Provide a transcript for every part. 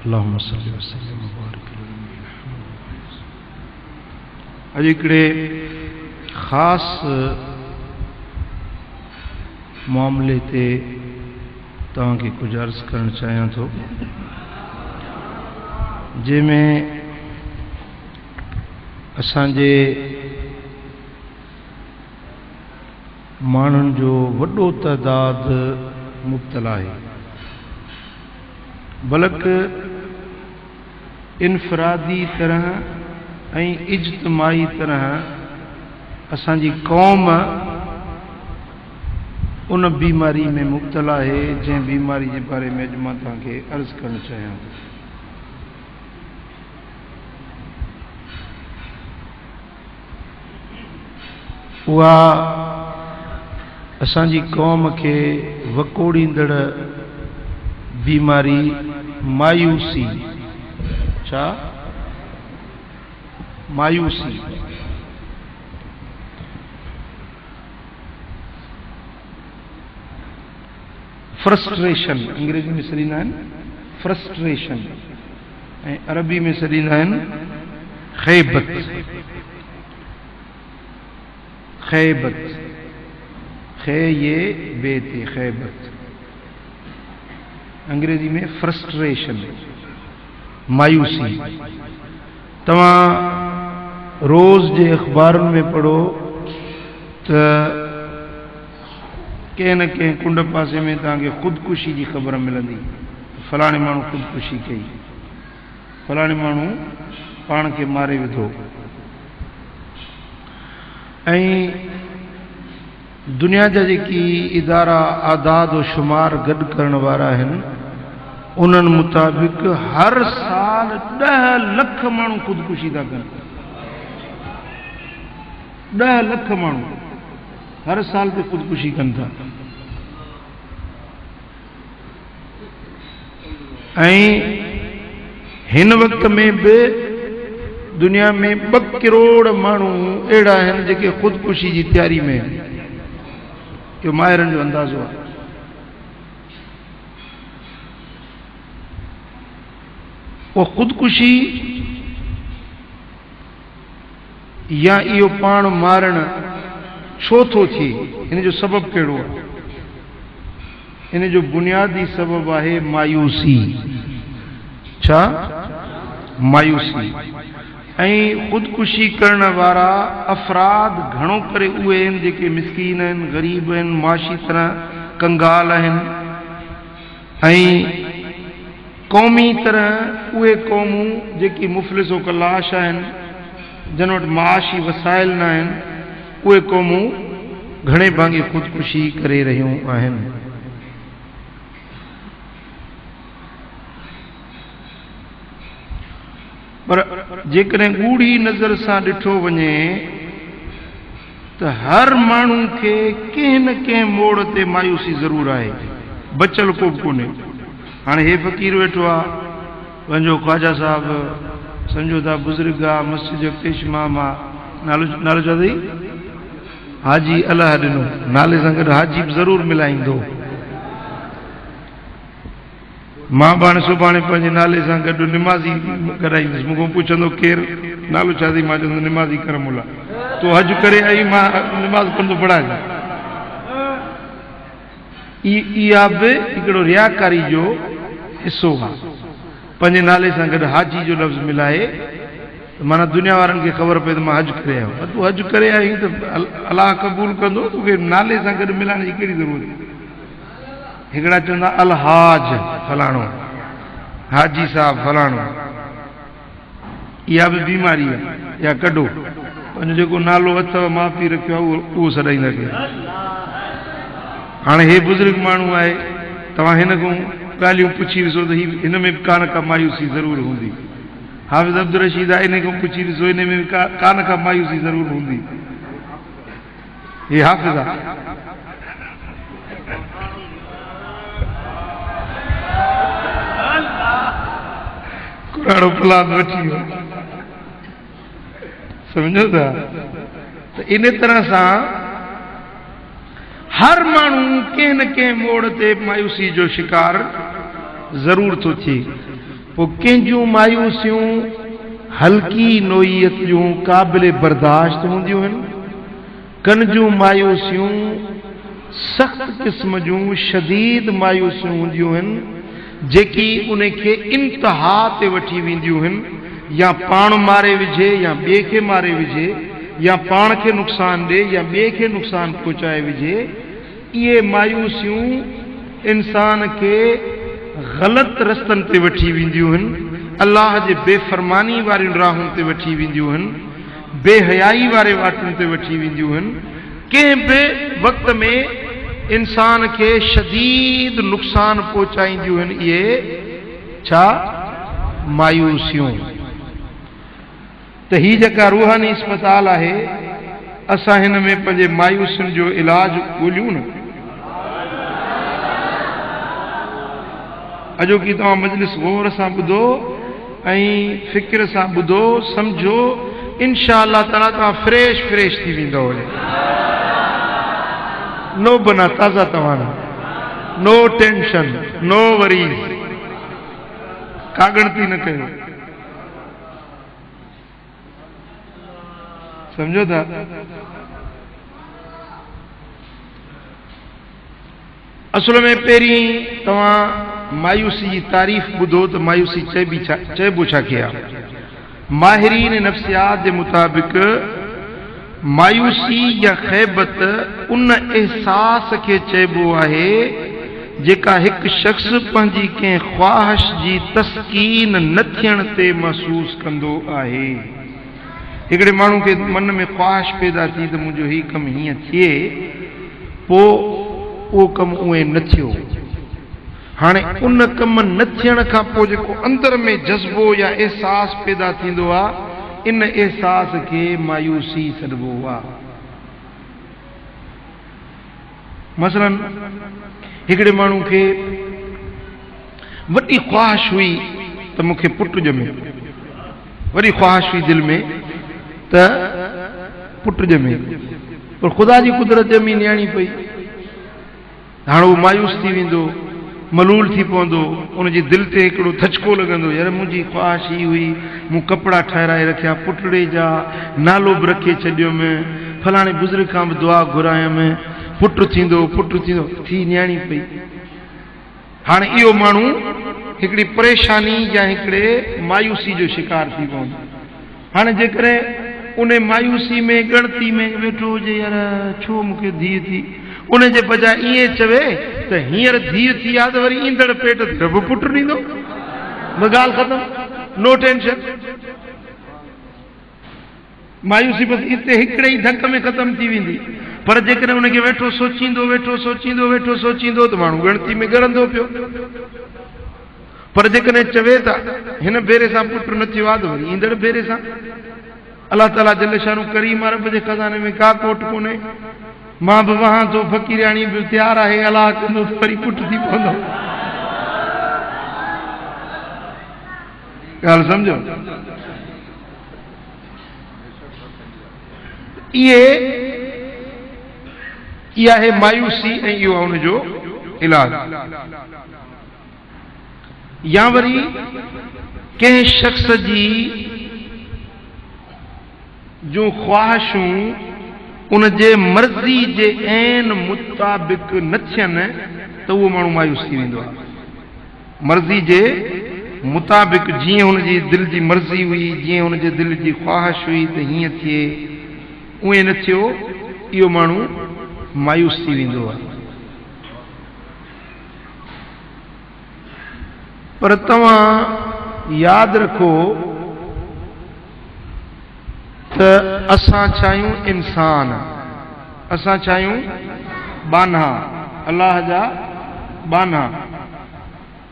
अल्लाहुम्मा सल्लि व सल्लिम व बारिक अॼु हिकिड़े ख़ासि मामले ते तव्हांखे कुझु अर्ज़ु करणु चाहियां थो, जंहिंमें असांजे माण्हुनि जो वॾो तइदादु मुब्तला आहे, बल्कि इनफरादी तरह ऐं इज्तिमाई तरह असांजी क़ौम उन बीमारी में मुब्तला आहे जंहिं बीमारी जे बारे में अॼु मां तव्हांखे अर्ज़ु करणु चाहियां थो। उहा असांजी क़ौम खे वकोड़ींदड़ बीमारी मायूसी, छा मायूसी, फ्रस्ट्रेशन, अंग्रेजी में सॾींदा आहिनि फ्रस्ट्रेशन ऐं अरबी में सॾींदा आहिनि ख़ैबत। ख़ैबत खे ये बेते ख़ैबत, अंग्रेजी में फ्रस्ट्रेशन, मायूसी। तव्हां रोज़ जे अख़बारुनि में पढ़ो त कंहिं न कंहिं कुंड पासे में तव्हांखे ख़ुदकुशी जी ख़बर मिलंदी, फलाणे माण्हू ख़ुदकुशी कई, फलाणे माण्हू पाण खे मारे विधो। ऐं दुनिया जा जेकी इदारा आदाद व शुमार गॾु करण वारा आहिनि उन्हनि मुताबिक़ हर साल 10 लख माण्हू ख़ुदकुशी था कनि। 10 लख माण्हू हर साल ते ख़ुदकुशी कनि था। ऐं हिन वक़्त में बि दुनिया में 2 करोड़ माण्हू अहिड़ा आहिनि जेके ख़ुदकुशी जी तयारी में आहिनि। इहो माहिरनि जो अंदाज़ो आहे। उहो ख़ुदकुशी या इहो पाण मारणु छो थो थिए, इन जो सबबु कहिड़ो आहे? इन जो बुनियादी सबबु आहे मायूसी। छा? मायूसी। ऐं ख़ुदकुशी करण वारा अफ़राद घणो करे उहे आहिनि जेके मिसकीन आहिनि, ग़रीब आहिनि, माशी तरह कंगाल आहिनि। ऐं क़ौमी तरह उहे क़ौमूं जेकी मुफ़लिस व कलाश आहिनि, जिन वटि माशी वसाइल न आहिनि, उहे क़ौमूं घणे भाङे ख़ुदकुशी करे रहियूं आहिनि। पर जेकॾहिं ॻूढ़ी नज़र सां ॾिठो वञे त हर माण्हू खे कंहिं न कंहिं मोड़ ते मायूसी ज़रूरु आहे, बचियल को बि कोन्हे। हाणे हे फ़क़ीर वेठो आहे, पंहिंजो ख्वाजा साहिबु सम्झो था बुज़ुर्ग आहे, मस्जिद जो पेश इमाम आहे, नालो छा अथई? हाजी अलाह ॾिनो, नाले सां गॾु हाजी बि ज़रूरु मिलाईंदो। मां बि हाणे सुभाणे पंहिंजे नाले सां गॾु निमाज़ी कराईंदुसि। मूंखां पुछंदो केरु, नालो छा अथई? मां चवंदुसि निमाज़ी करमुल्ला। तो हज करे आई, मां निमाज़ कंदो पढ़ाए। इहा बि हिकिड़ो रियाकारी जो हिसो आहे। पंहिंजे नाले सां गॾु हाजी जो लफ़्ज़ मिलाए त माना दुनिया वारनि खे ख़बर पए त मां हज करे आयो। तूं हज करे आई त अलाह क़बूल कंदो, तोखे नाले सां गॾु मिलाइण जी कहिड़ी ज़रूरत आहे? हिकिड़ा चवंदा अलहाज फलाणो, हाजी साहब फलाणो। इहा बि बीमारी आहे। या कढो पंहिंजो जेको नालो अथव माउ पीउ रखियो आहे उहो सॾाईंदा कयो। हाणे हे बुज़ुर्ग माण्हू आहे, तव्हां हिन खां ॻाल्हियूं पुछी ॾिसो त हिन में बि का न का मायूसी ज़रूरु हूंदी। हाफ़िज़ अब्दुल रशीद आहे, इन खां पुछी ॾिसो, इन में बि का न का मायूसी ज़रूरु हूंदी। हे हाफ़िज़ आहे। क़ुरान प्लान वठी वियो, सम्झो था? त इन तरह सां हर माण्हू कंहिं न कंहिं मोड़ ते मायूसी जो शिकार ज़रूर थो थिए। पोइ कंहिंजूं मायूसियूं हल्की नोयत जूं क़ाबिल बर्दाश्त हूंदियूं आहिनि, कंहिंजूं मायूसियूं सख़्त क़िस्म जूं शदीद मायूसियूं हूंदियूं आहिनि जेकी उन खे इंतिहा ते वठी वेंदियूं आहिनि, या पाण मारे विझे या ॿिए खे मारे विझे, या पाण खे नुक़सान ॾे या ॿिए खे नुक़सान पहुचाए विझे। इहे मायूसियूं इंसान खे ग़लति रस्तनि ते वठी वेंदियूं आहिनि, अल्लाह जे बेफ़रमानी वारियुनि राहुनि ते वठी वेंदियूं आहिनि, बेहयाई वारे वाटनि ते वठी वेंदियूं आहिनि। कंहिं बि वक़्त में इंसान खे शदीद नुक़सान पहुचाईंदियूं आहिनि इहे छा मायूसियूं। त ही जेका रूहानी अस्पताल आहे, असां हिन में पंहिंजे मायूसियुनि जो इलाज ॻोल्हियूं न। अॼोकी तव्हां मजलिस गौर सां ॿुधो ऐं फ़िक्र सां ॿुधो, सम्झो, इंशा अल्लाह ताला तव्हां फ्रेश थी वेंदव। नो बना ताज़ा तव्हां, नो टेंशन, नो वरीज़, कागणती न कयो, समझो था। असल में पहिरीं तव्हां मायूसी जी तारीफ़ ॿुधो त मायूसी चइबो छा खे आहे। माहिरीन नफ्सियात जे मुताबिक़ मायूसी या ख़ैबत उन एहसास खे चइबो आहे जेका हिकु शख़्स पंहिंजी कंहिं ख़्वाहिश जी तस्कीन न थियण ते महसूस कंदो आहे। हिकिड़े माण्हू खे मन में ख़्वाहिश पैदा थी त मुंहिंजो हीउ कमु हीअं थिए, पोइ उहो कमु उहे न थियो। हाणे उन कम न थियण खां पोइ जेको अंदर में जज़्बो या एहसास पैदा थींदो आहे, इन एहसास खे मायूसी सॾिबो आहे। मसलन हिकिड़े माण्हू खे वॾी ख़्वाहिश हुई त मूंखे पुटु ॼमे, वॾी ख़्वाहिश हुई दिलि में त पुटु ॼमे, पर ख़ुदा जी कुदरत ॼमी नियाणी पई। हाणे उहो मायूस थी वेंदो, मलूल थी पवंदो, उनजी दिलि ते हिकिड़ो धचको लॻंदो, यार मुंहिंजी ख़्वाहिश ही हुई, मूं कपिड़ा ठाहिराए रखिया पुटड़े जा, नालो बि रखे छॾियुमि, फलाणे बुज़ुर्ग खां बि दुआ घुरायमि, पुटु थींदो थी नियाणी पई। हाणे इहो माण्हू हिकिड़ी परेशानी या हिकिड़े मायूसी जो शिकार थी पवंदो। हाणे जेकॾहिं उन मायूसी में गणती में वेठो हुजे, यार छो मूंखे धीउ थी, उन जे बजाए ईअं चवे त हींअर धीउ थी आहे त वरी ईंदड़ पेट ते बि पुटु ॾींदो, ॻाल्हि ख़तम, नो टेंशन। मायूसी बसि हिते हिकिड़े ई धक में ख़तम थी वेंदी। पर जेकॾहिं उनखे वेठो सोचींदो त माण्हू गणती में ॻणंदो पियो। पर जेकॾहिं चवे त हिन भेरे सां पुटु न थियो आहे त वरी ईंदड़ भेरे सां। अलाह ताला जल शानू करीम रब जे खज़ाने में का कोट कोन्हे, मां बि वहां थो, फ़क़ीराणी बि तयारु आहे, अलाह कंदो त वरी पुटु थी पवंदो। ॻाल्हि सम्झो। इहा आहे मायूसी ऐं इहो आहे हुनजो इलाज। या वरी कंहिं शख़्स जी जो ख़्वाहिशूं उन जे मर्ज़ी जे ऐन मुताबिक़ न थियनि त उहो माण्हू मायूस थी वेंदो आहे। मर्ज़ी जे मुताबिक़ जीअं हुनजी दिलि जी मर्ज़ी हुई, जीअं हुनजे दिलि जी ख़्वाहिश हुई त हीअं थिए, उहे न थियो, इहो माण्हू मायूस थी वेंदो आहे। पर तव्हां यादि रखो त असां चाहियूं इंसान, असां चाहियूं बाना, अल्लाह जा बाना।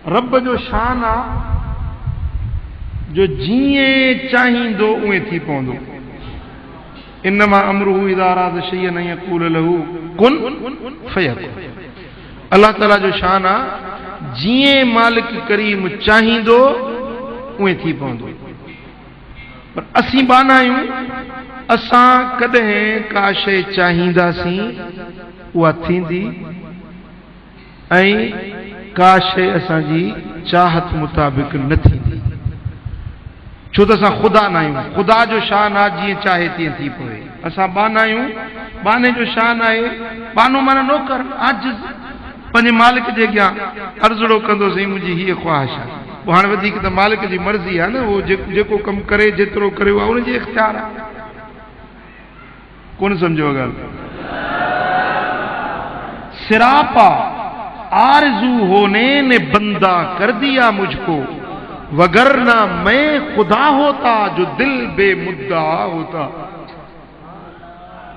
रब जो शान आहे जो जीअं चाहींदो उएं थी पवंदो। इन्नमा अमरुहु इज़ा अरादा शैअन अन यक़ूल लहू कुन फयकुन। अल्लाह ताला जो शान आहे जीअं मालिक करीम चाहींदो उएं थी पवंदो। पर असीं बाना आहियूं, असां कॾहिं का शइ चाहींदासीं उहा थींदी ऐं का शइ असांजी चाहत मुताबिक़ न थींदी। छो त असां ख़ुदा न आहियूं। ख़ुदा जो शान आहे जीअं चाहे तीअं थी पवे। असां बाना आहियूं, बाने जो शान आहे। बानो माना नौकर, आजिज़, पंहिंजे मालिक जे अॻियां अर्ज़ड़ो कंदो, साईं मुंहिंजी हीअ ख़्वाहिश आहे। पोइ हाणे वधीक त मालिक जी मर्ज़ी आहे न, उहो जेको कमु करे जेतिरो करे आहे उनजी इख़्तियार आहे। कोन सम्झो ॻाल्हि? सिरापा आरज़ू होने ने बंदा कर दिया मुझको, वगरना मैं खुदा होता जो दिल बेमुद्दा होता।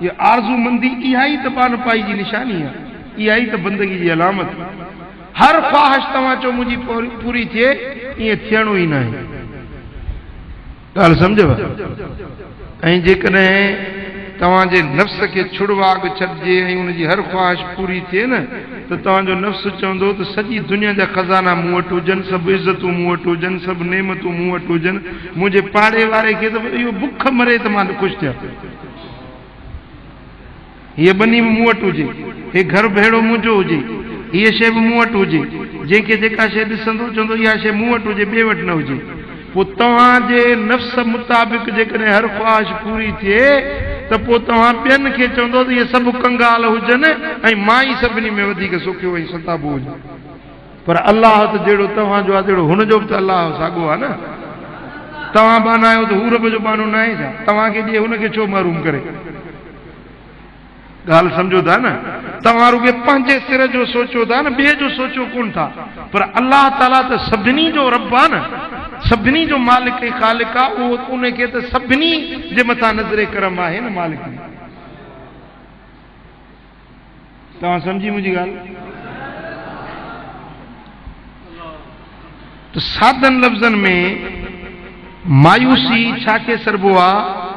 ये आरज़ू मंदी इहा ई त पान पाई जी निशानी आहे, इहा ई त बंदगी जी अलामत। हर ख्वाहिश तव्हां चओ मुंहिंजी पूरी थिए, ईअं थियणो ई न आहे। ॻाल्हि सम्झव? ऐं जेकॾहिं तव्हांजे नफ़्स खे छुड़वाग छॾिजे ऐं उनजी हर ख्वाहिश पूरी थिए न, त तव्हांजो नफ़्स चवंदो त सॼी दुनिया जा खज़ाना मूं वटि हुजनि, सभु इज़तूं मूं वटि हुजनि, सभु नेमतूं मूं वटि हुजनि, मुंहिंजे पाड़े वारे खे त इहो बुख मरे त मां ख़ुशि थियां। हीअ बनी बि मूं वटि हुजे, हे घर भेड़ो मुंहिंजो हुजे, हीअ शइ बि मूं वटि हुजे। जंहिंखे जेका शइ ॾिसंदो चवंदो इहा शइ मूं वटि हुजे, ॿिए वटि न हुजे। पोइ तव्हांजे नफ़्स मुताबिक़ जेकॾहिं हर ख्वाहिश पूरी थिए त पोइ तव्हां ॿियनि खे चवंदो त इहे सभु कंगाल हुजनि ऐं मां ई सभिनी में वधीक सुखियो ऐं सताबो हुजे। पर अलाह त जहिड़ो तव्हांजो आहे तहिड़ो हुनजो बि त अलाह साॻियो आहे न। तव्हां बाना आहियो त हू रब जो बानो न आहे छा? तव्हांखे ॾिए हुनखे छो महरूम करे? ॻाल्हि सम्झो था न? तव्हां रुॻे पंहिंजे सिर जो सोचियो था न, ॿिए जो सोचियो कोन था। पर अलाह ताला त सभिनी जो रब आहे न, सभिनी जो मालिक ऐं ख़ालिक आहे। उहो उनखे त सभिनी जे मथां नज़रे करम आहे न मालिक। तव्हां सम्झी मुंहिंजी ॻाल्हि? त सादनि लफ़्ज़नि में मायूसी छा खे सरबो आहे?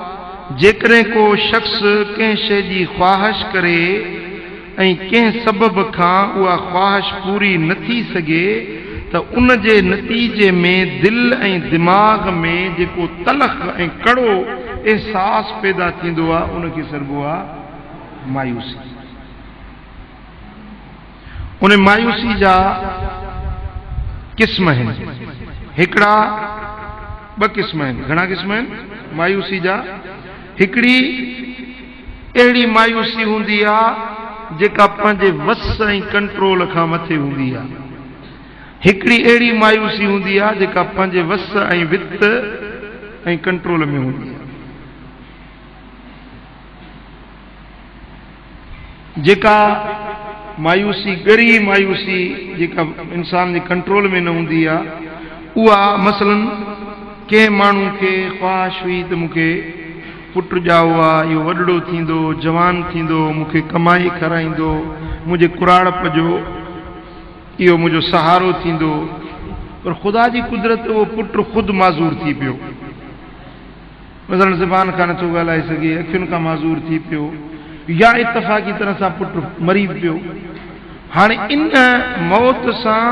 जेकॾहिं को शख़्स कंहिं शइ जी ख्वाहिश करे ऐं कंहिं सबब खां उहा ख्वाहिश पूरी न थी सघे त उन जे नतीजे में दिलि ऐं दिमाग़ में जेको तलख़ ऐं कड़ो एहसास पैदा थींदो आहे उनखे सरबो आहे मायूसी। उन मायूसी जा क़िस्म आहिनि, हिकिड़ा ॿ क़िस्म आहिनि। घणा क़िस्म आहिनि मायूसी जा? हिकिड़ी अहिड़ी मायूसी हूंदी आहे जेका पंहिंजे वस ऐं कंट्रोल खां मथे हूंदी आहे। हिकिड़ी अहिड़ी मायूसी हूंदी आहे जेका पंहिंजे वस ऐं वित ऐं कंट्रोल में हूंदी आहे। जेका मायूसी ॻरी मायूसी जेका इंसान जे कंट्रोल में न हूंदी आहे, उहा मसलन कंहिं माण्हू खे ख्वाहिश हुई त मूंखे पुटु ॼाओ आहे, इहो वॾड़ो थींदो, जवान थींदो, मूंखे कमाई खाराईंदो, मुंहिंजे कुराड़प जो इहो मुंहिंजो सहारो थींदो। पर ख़ुदा जी कुदरत उहो पुटु ख़ुदि माज़ूर थी पियो। मसलन ज़बान खां नथो ॻाल्हाए सघे, अखियुनि खां माज़ूर थी पियो, या इतफ़ाक़ी तरह सां पुटु मरी पियो। हाणे इन मौत सां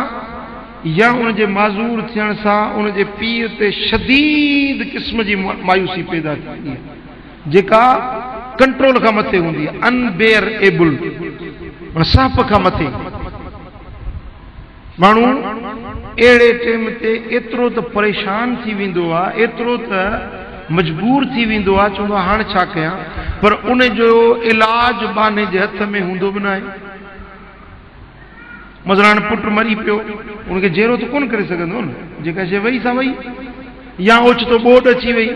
या उनजे माज़ूर थियण सां उनजे पीउ ते शदीद क़िस्म जी मायूसी पैदा थींदी आहे जेका कंट्रोल खां मथे हूंदी आहे, अनबेयरेबल, साप खां मथे। माण्हू अहिड़े टाइम ते एतिरो त परेशान थी वेंदो आहे, एतिरो त मजबूर थी वेंदो आहे, चवंदो आहे हाणे छा कयां। पर उन जो इलाज बाने जे हथ में हूंदो बि न आहे। मसलन पुटु मरी पियो, उनखे जहिड़ो त कोन करे सघंदो न, जेका शइ वई सा वई। या ओचितो ॿोॾ अची वई,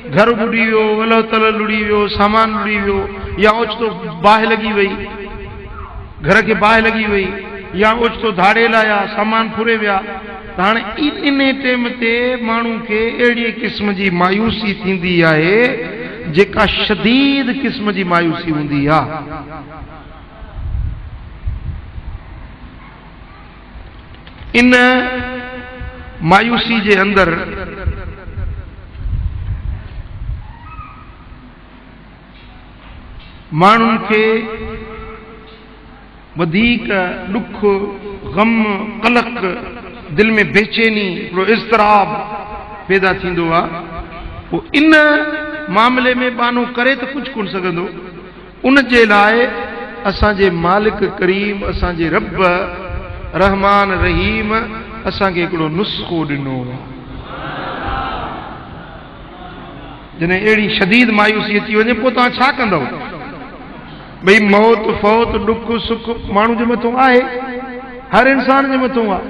घर ॿुॾी वियो, अलो तल लुड़ी वियो, सामान लुड़ी वियो, या ओचितो बाहि लॻी वई, घर खे बाहि लॻी वई, या ओचितो धाड़े लाया, सामान फुरे विया। त हाणे इन टाइम ते माण्हू खे अहिड़ी क़िस्म जी मायूसी थींदी आहे जेका शदीद क़िस्म जी मायूसी हूंदी आहे। इन मायूसी जे अंदरि माण्हुनि खे वधीक ॾुख, ग़म, क़लक़, दिलि में बेचैनी, हिकिड़ो इज़्तिराब पैदा थींदो आहे। पोइ इन मामले में बानो करे त कुझु कोन सघंदो। उन जे लाइ असांजे मालिक करीम, असांजे रब रहमान रहीम असांखे हिकिड़ो नुस्ख़ो ॾिनो। जॾहिं अहिड़ी शदीद मायूसी अची वञे पोइ तव्हां छा कंदव? भई मौत फौत ॾुख सुख माण्हू जे मथां आहे, हर इंसान जे मथां आहे।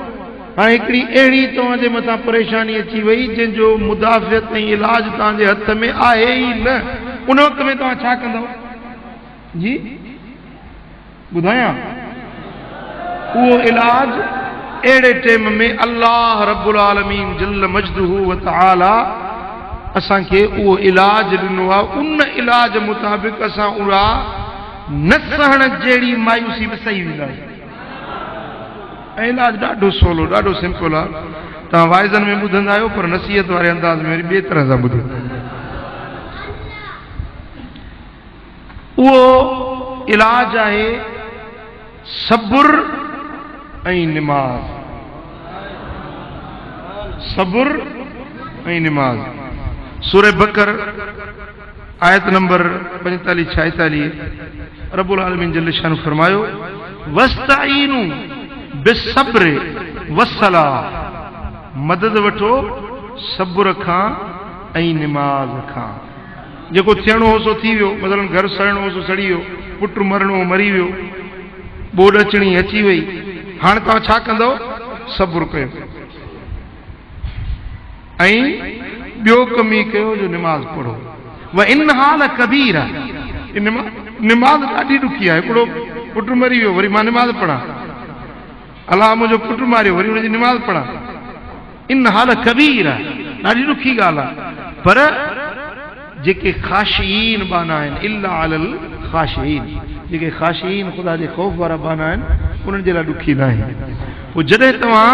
हाणे हिकिड़ी अहिड़ी तव्हांजे मथां परेशानी अची वई जंहिंजो मुदाफ़ियत ऐं इलाज तव्हांजे हथ में आहे ई न, उन वक़्त में तव्हां छा कंदव? जी ॿुधायां, उहो इलाज अहिड़े टाइम में अल्लाह रब्बुल आलमीन जल्ल मजदुहु व तआला असांखे उहो इलाज ॾिनो आहे। उन इलाज मुताबिक़ असां उहा न सहण जहिड़ी मायूसी बि सही वेंदासीं। ऐं इलाज ॾाढो सवलो, ॾाढो सिंपल आहे। तव्हां वाइज़नि में ॿुधंदा आहियो, पर नसीहत वारे अंदाज़ में वरी ॿिए तरह सां ॿुधो। उहो इलाज आहे सब्र ऐं निमाज़। सब्र ऐं निमाज़। सूरह बकर आयत नंबर 45-46 रब्बुल आलमीन जल्ल शान फरमायो, वस्ताईनु बिस्सब्र वस्सलाह, मदद वठो सब्र खां ऐं निमाज़ खां। जेको थियणो हो सो थी वियो, मसलन घर सड़णो हो सो सड़ी वियो, पुट मरणो मरी वियो, ॿोॾ अचणी अची वई, हाणे तव्हां छा कंदव? सब्र कयो ऐं ॿियो कम ई कयो जो निमाज़ पढ़ो। व इन हाल कबीर, निमाज़ ॾाढी ॾुखी आहे। हिकिड़ो पुट मरी वियो, वरी मां निमाज़ पढ़ां, अलाह मुंहिंजो पुट मारियो, वरी हुनजी निमाज़ पढ़ां। इन हाल कबीर आहे, ॾाढी ॾुखी ॻाल्हि आहे। पर जेके ख़ाशिईन बाना आहिनि, इल्ला अलल ख़ाशिईन, जेके ख़ाशिईन ख़ुदा जे ख़ौफ़ वारा बाना आहिनि, उन्हनि जे लाइ ॾुखी न आहे। पोइ जॾहिं तव्हां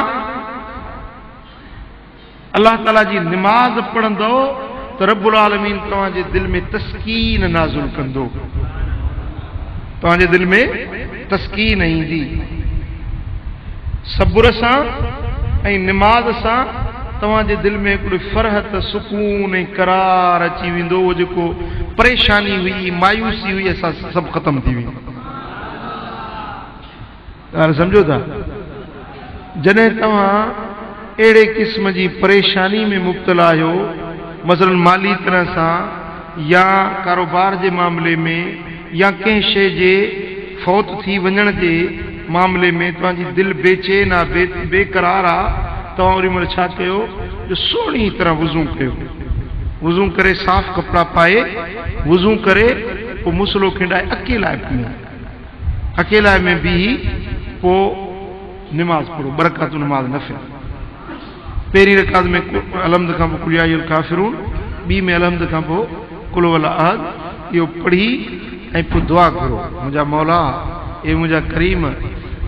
अल्लाह ताला जी निमाज़ पढ़ंदो त रब्बुल आलमीन तव्हांजे दिलि में तस्कीन नाज़ुल कंदो, तव्हांजे दिलि में तस्कीन ईंदी। सब्र सां ऐं निमाज़ सां तव्हांजे दिलि में हिकिड़ी फ़रहत, सुकून ऐं करार अची वेंदो। उहो जेको परेशानी हुई, मायूसी हुई, असां सभु ख़तमु थी वेंदो। ॻाल्हि सम्झो था? जॾहिं तव्हां अहिड़े क़िस्म जी परेशानी में मुब्तला आहियो, मसलन माली तरह सां या कारोबार जे मामले में या कंहिं शइ जे फौत थी वञण जे मामले में तव्हांजी दिलि बेचैन आहे, बेकरार आहे, तव्हां ओॾी महिल छा कयो? जो सुहिणी तरह वुज़ू कयो, वुज़ू करे साफ़ कपिड़ा पाए वुज़ू करे पोइ मुसलो खिंडाए अकेला में बि पोइ निमाज़ पढ़ो, बरक़ात निमाज़ नफ़िल। पहिरीं रकात में अलहम्द खां पोइ कुल या अय्युहल काफ़िरून, ॿी में अलहम्द खां पोइ कुल वल अहद, इहो पढ़ी ऐं पोइ दुआ करो, मुंहिंजा मौला, ए मुंहिंजा करीम,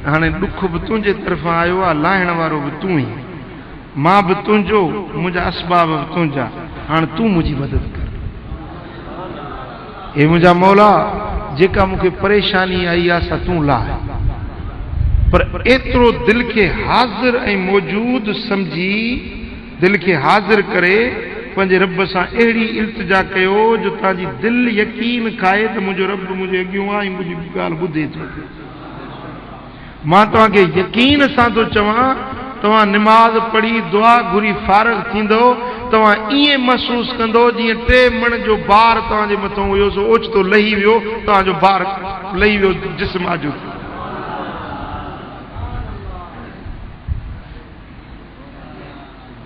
हाणे ॾुख बि तुंहिंजे तरफ़ां आयो आहे, लाहिण वारो बि तूं ई, मां बि तुंहिंजो, मुंहिंजा असबाब बि तुंहिंजा, हाणे तूं मुंहिंजी मदद कर। हे मुंहिंजा मौला, जेका मूंखे परेशानी आई आहे सा तूं लाहे। पर एतिरो दिलि खे हाज़िर ऐं मौजूद सम्झी, दिलि खे हाज़िर करे पंहिंजे रब सां अहिड़ी इल्तिजा कयो जो तव्हांजी दिलि यकीन खाए त मुंहिंजो रब मुंहिंजे अॻियां आहे ऐं मुंहिंजी ॻाल्हि ॿुधे थो। मां तव्हांखे यकीन सां थो चवां, तव्हां निमाज़ पढ़ी दुआ घुरी फारग थींदो, तव्हां ईअं महसूस कंदो जीअं 3 मण जो भार तव्हांजे मथां हुयो सो ओचितो लही वियो, तव्हांजो भार लही वियो जिस्म आजो।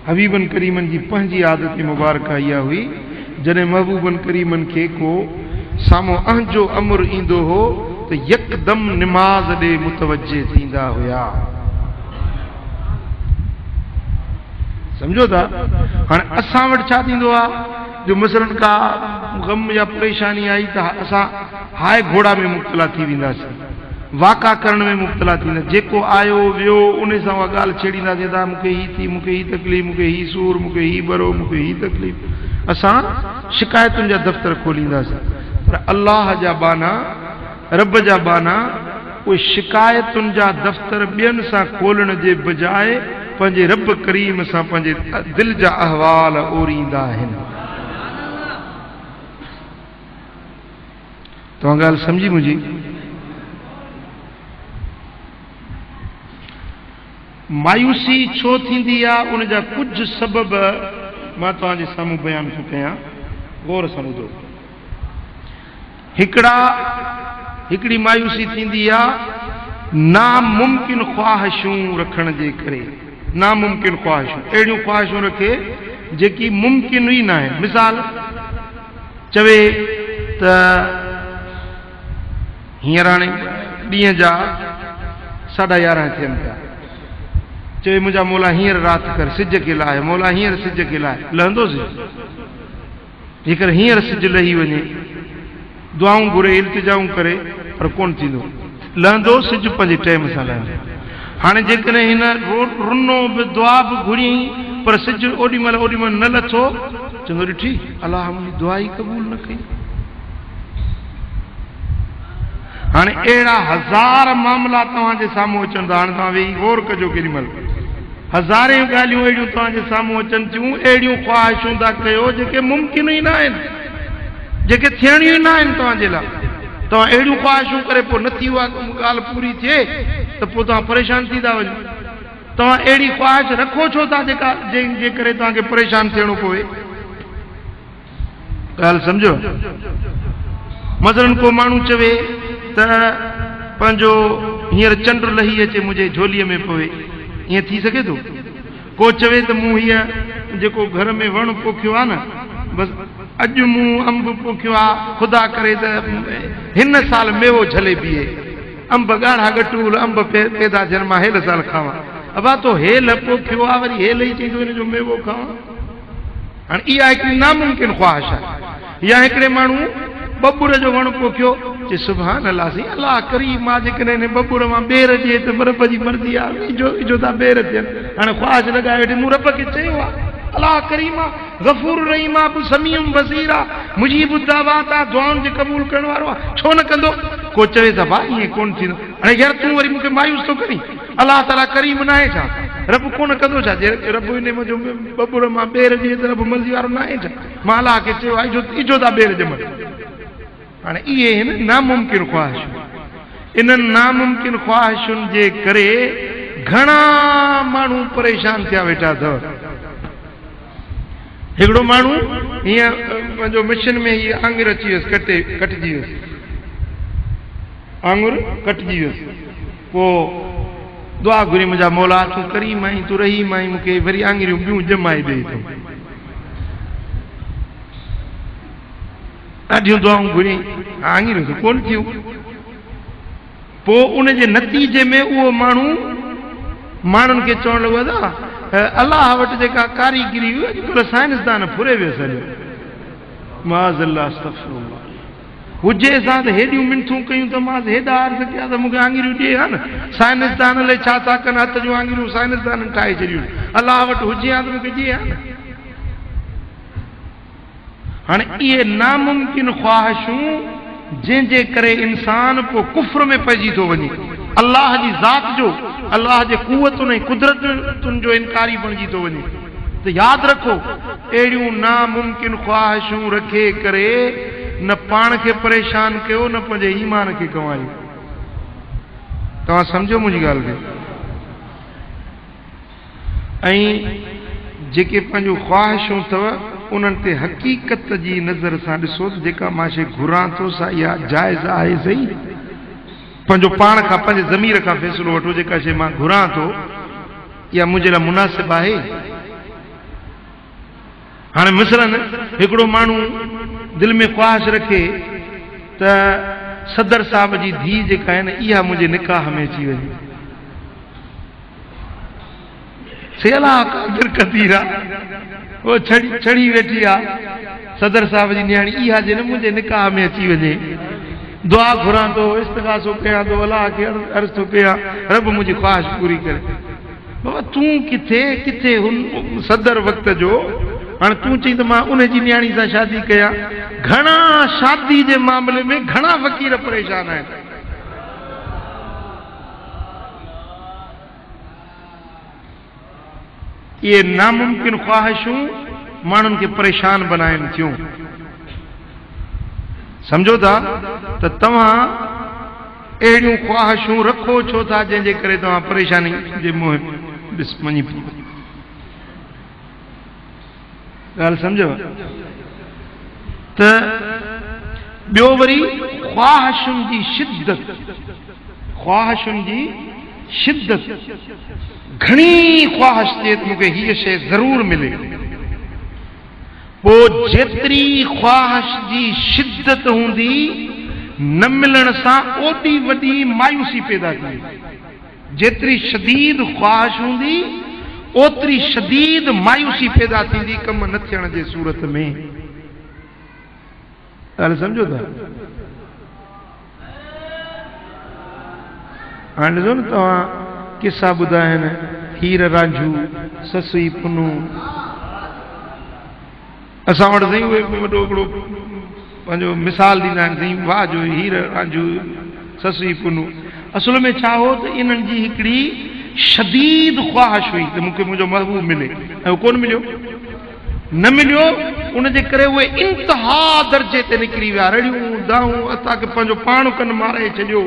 हबीबन करीमन जी पंहिंजी आदत मुबारक इहा हुई, जॾहिं महबूबन करीमन खे को साम्हूं अहंजो अमर ईंदो हो त यकदम निमाज़ ॾे मुतवजे थींदा हुया। सम्झो था? हाणे असां वटि छा थींदो आहे जो मसलन का गम या परेशानी आई त असां हाय घोड़ा में मुब्तला थी वेंदासीं, वाका करण में मुब्तला थींदा, जेको आयो वियो उन सां उहा ॻाल्हि छेड़ींदासीं, था मूंखे ही थी, मूंखे ही तकलीफ़, मूंखे ही सूर, मूंखे ही बरो, मूंखे ही तकलीफ़, असां शिकायतुनि जा दफ़्तर खोलींदासीं। पर अल्लाह जा बाना, रब जा बाना, उहे शिकायतुनि जा दफ़्तर ॿियनि सां खोलण जे बजाए पंहिंजे रब करीम सां पंहिंजे दिलि जा अहवाल ओरींदा आहिनि। तव्हां ॻाल्हि सम्झी मुंहिंजी? मायूसी छो थींदी आहे, उन जा कुझु सबब मां तव्हांजे साम्हूं बयानु थो कयां। गौर सां ॿुधो। हिकिड़ी मायूसी थींदी आहे नामुमकिन ख्वाहिशूं रखण जे करे। नामुमकिन ख्वाहिशूं, अहिड़ियूं ख्वाहिशूं रखे जेकी मुमकिन ई न आहे। मिसाल चवे त हींअर हाणे ॾींहं जा 11:30 थियनि पिया, चवे मुंहिंजा मौला हींअर राति कर, सिज खे लाहे, मौला हींअर सिज खे लाहे, लहंदोसीं? जेकर हींअर सिज लही वञे, दुआऊं घुरे, इल्तिजाऊं करे, पर कोन थींदो, लहंदो सिज पंहिंजे टाइम सां लहंदो। हाणे जेकॾहिं हिन रुनो बि दुआ बि घुरी पर सिज ओॾी महिल न लथो, चवंदो ॾिठी अलाह मुंहिंजी दुआ ई क़बूल न कई। हाणे अहिड़ा हज़ार मामला तव्हांजे साम्हूं अचनि था। हाणे तव्हां वेही गौर कजो केॾी महिल हज़ारे ॻाल्हियूं अहिड़ियूं तव्हांजे साम्हूं अचनि थियूं, अहिड़ियूं ख्वाहिशूं था कयो जेके मुमकिन ई न आहिनि, जेके थियणियूं ई न आहिनि तव्हांजे लाइ। तव्हां अहिड़ियूं ख्वाहिशूं करे पोइ नथी उहा ॻाल्हि पूरी थिए त पोइ तव्हां परेशान थी था वञो। तव्हां अहिड़ी ख्वाहिश रखो छो था जंहिंजे करे तव्हांखे परेशान थियणो पवे? ॻाल्हि सम्झो। मसलन को माण्हू चवे त पंहिंजो हींअर चंड लही अचे मुंहिंजे झोलीअ में पवे, ईअं थी सघे थो? को चवे त मूं हीअ जेको घर में वणु पोखियो आहे न, बसि अॼु मूं अंब पोखियो आहे, ख़ुदा करे त हिन साल मेवो झले बीहे, अंब ॻाढ़ा गटूल अंब पैदा थियनि, मां हेल साल खावां। अबा तो हेल पोखियो आहे, वरी हेल ई चईंदो हिन जो मेवो खावां। हाणे इहा हिकिड़ी नामुमकिन ख्वाहिश आहे। या हिकिड़े माण्हू बबुर जो वणु पोखियो, चए सुभान अल्लाह सी, अलाह करीम मां जेकॾहिं हिन बबुर मां ॿेर ॾिए त रब जी मर्ज़ी आहे, इजो था ॿेर थियनि। हाणे ख्वाहिश लॻाए वेठे, मूं रब खे चयो आहे अलाह करीम आहे, गफ़ूर रहीम आहे, समीउम बसीर आहे, मुजीब दावत आहे, दुआउनि खे क़बूल करण वारो आहे, छो न कंदो? को चवे त भाउ ईअं कोन थींदो। हाणे यार तूं वरी मूंखे मायूस थो करीं, अलाह ताला करीम न आहे छा? रब कोन कंदो छा? जे रब हिन मुंहिंजो बबुर मां ॿेर ॾिए त रब मर्ज़ी वारो न आहे छा? मां अलाह खे चयो आहे इजो था ॿेर ॼमनि। हाणे इहे आहिनि नामुमकिन ख्वाहिशूं। इन्हनि नामुमकिन ख्वाहिशुनि जे करे घणा माण्हू परेशान थिया वेठा अथव। हिकिड़ो माण्हू हीअं पंहिंजो मिशन में हीअ आङुर अची वियसि, कटिजी वियसि, आङुर कटिजी वियसि। पोइ दुआ घुरी, मुंहिंजा मौला तूं करीम आहीं, तूं रहीम आहीं, मूंखे वरी आङुरियूं ॿियूं ॼमाए ॾेई थो। ॾाढियूं दुआऊं घुरी, आङुरियूं त कोन थियूं। पोइ उनजे नतीजे में उहो माण्हुनि खे चवणु लॻो था अलाह वटि जेका कारीगिरी हुई अॼुकल्ह साइंसदान फुरे वियो सॼो। माज़अल्लाह अस्तग़फिरुल्लाह। हुजे असां त हेॾियूं मिनथूं कयूं त मां हेॾा अर्ज़ कया त मूंखे आङुरियूं ॾिए हा न। साइंसदान लाइ छा था कनि, हथ जूं आङुरियूं साइंसदाननि ठाहे छॾियूं। अलाह वटि हुजे हा त मूंखे ॾिए हा न। हाणे इहे नामुमकिन ख्वाहिशूं जंहिंजे करे इंसान पोइ कुफ्र में पइजी थो वञे, अलाह जी ज़ात जो, अलाह जे कुवतुनि ऐं कुदरतुनि जो इनकारी बणिजी थो वञे। त यादि रखो, अहिड़ियूं नामुमकिन ख्वाहिशूं रखे करे न पाण खे परेशान कयो, न पंहिंजे ईमान खे गंवायो। तव्हां सम्झो मुंहिंजी ॻाल्हि खे। ऐं जेके पंहिंजूं ख्वाहिशूं अथव उन्हनि ते हक़ीक़त जी नज़र सां ॾिसो त जेका मां शइ घुरां थो सा इहा जाइज़ आहे सही। पंहिंजो पाण खां, पंहिंजे ज़मीर खां फ़ैसिलो वठो, जेका शइ मां घुरां थो इहा मुंहिंजे लाइ मुनासिब आहे। हाणे मिसलन हिकिड़ो माण्हू दिलि में ख्वाहिश रखे त सदर साहब जी धीउ जेका आहे न इहा मुंहिंजे निकाह में अची वञे। सेला कादिर कदीर आहे, उहो छड़ी वेठी आहे सदर साहब जी न्याणी, इहा जे न मुंहिंजे निकाह में अची वञे। दुआ घुरां थो, इस्तिग़ासो कयां थो, अलाह खे अर्ज़ थो कयां रब मुंहिंजी ख्वाहिश पूरी करे। बाबा तूं किथे हुन सदर वक़्त जो, हाणे तूं चई त मां उनजी न्याणी सां शादी कयां। घणा शादी जे मामले में घणा फ़क़ीर परेशान आहिनि। इहे नामुमकिन ख्वाहिशूं माण्हुनि खे परेशान बनाइनि थियूं। सम्झो था त तव्हां अहिड़ियूं ख्वाहिशूं रखो छो था जंहिंजे करे तव्हां परेशानी जे मुंहुं वञी पई। ॻाल्हि सम्झो। त ॿियो वरी ख्वाहिशुनि जी शिद्दत, ख्वाहिशुनि जी शिद्दत, घणी ख्वाहिश थिए त मूंखे हीअ शइ ज़रूर मिले, पोइ जेतिरी ख्वाहिश जी शिद्दत हूंदी न मिलण सां ओॾी वॾी मायूसी पैदा थी। जेतिरी शदीद ख्वाहिश हूंदी ओतिरी शदीद मायूसी पैदा थींदी कम न थियण जे सूरत में। ॻाल्हि सम्झो था? हाणे ॾिसो न तव्हां किसा ॿुधाइनि हीर रांझू ससु ई पुनू, असां वटि साईं उहे वॾो हिकिड़ो पंहिंजो मिसाल ॾींदा आहिनि साईं, वाह जो हीर रांझू ससु ई पुनू। असल में छा हो त इन्हनि जी हिकिड़ी शदीद ख्वाहिश हुई त मूंखे मुंहिंजो महबूब मिले, ऐं कोन मिलियो, न मिलियो। उनजे करे उहे इंतिहा दर्जे ते निकिरी विया, रड़ियूं दाऊं असांखे पंहिंजो पाण कनि मारे छॾियो।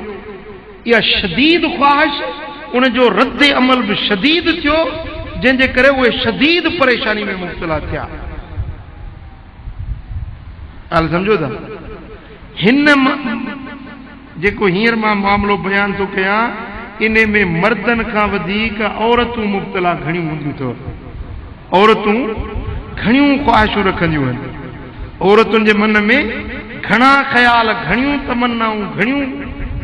इहा शदीद ख्वाहिश, उनजो रद्द अमल बि शदीद थियो, जंहिंजे करे उहे शदीद परेशानी में मुब्तला थिया। ॻाल्हि सम्झो था? हिन जेको हींअर मां मामिलो बयानु थो कयां, इन में मर्दनि खां वधीक औरतूं मुब्तला घणियूं हूंदियूं अथव। औरतूं घणियूं ख्वाहिशूं रखंदियूं आहिनि, औरतुनि जे मन में घणा ख़्याल, घणियूं तमन्नाऊं, घणियूं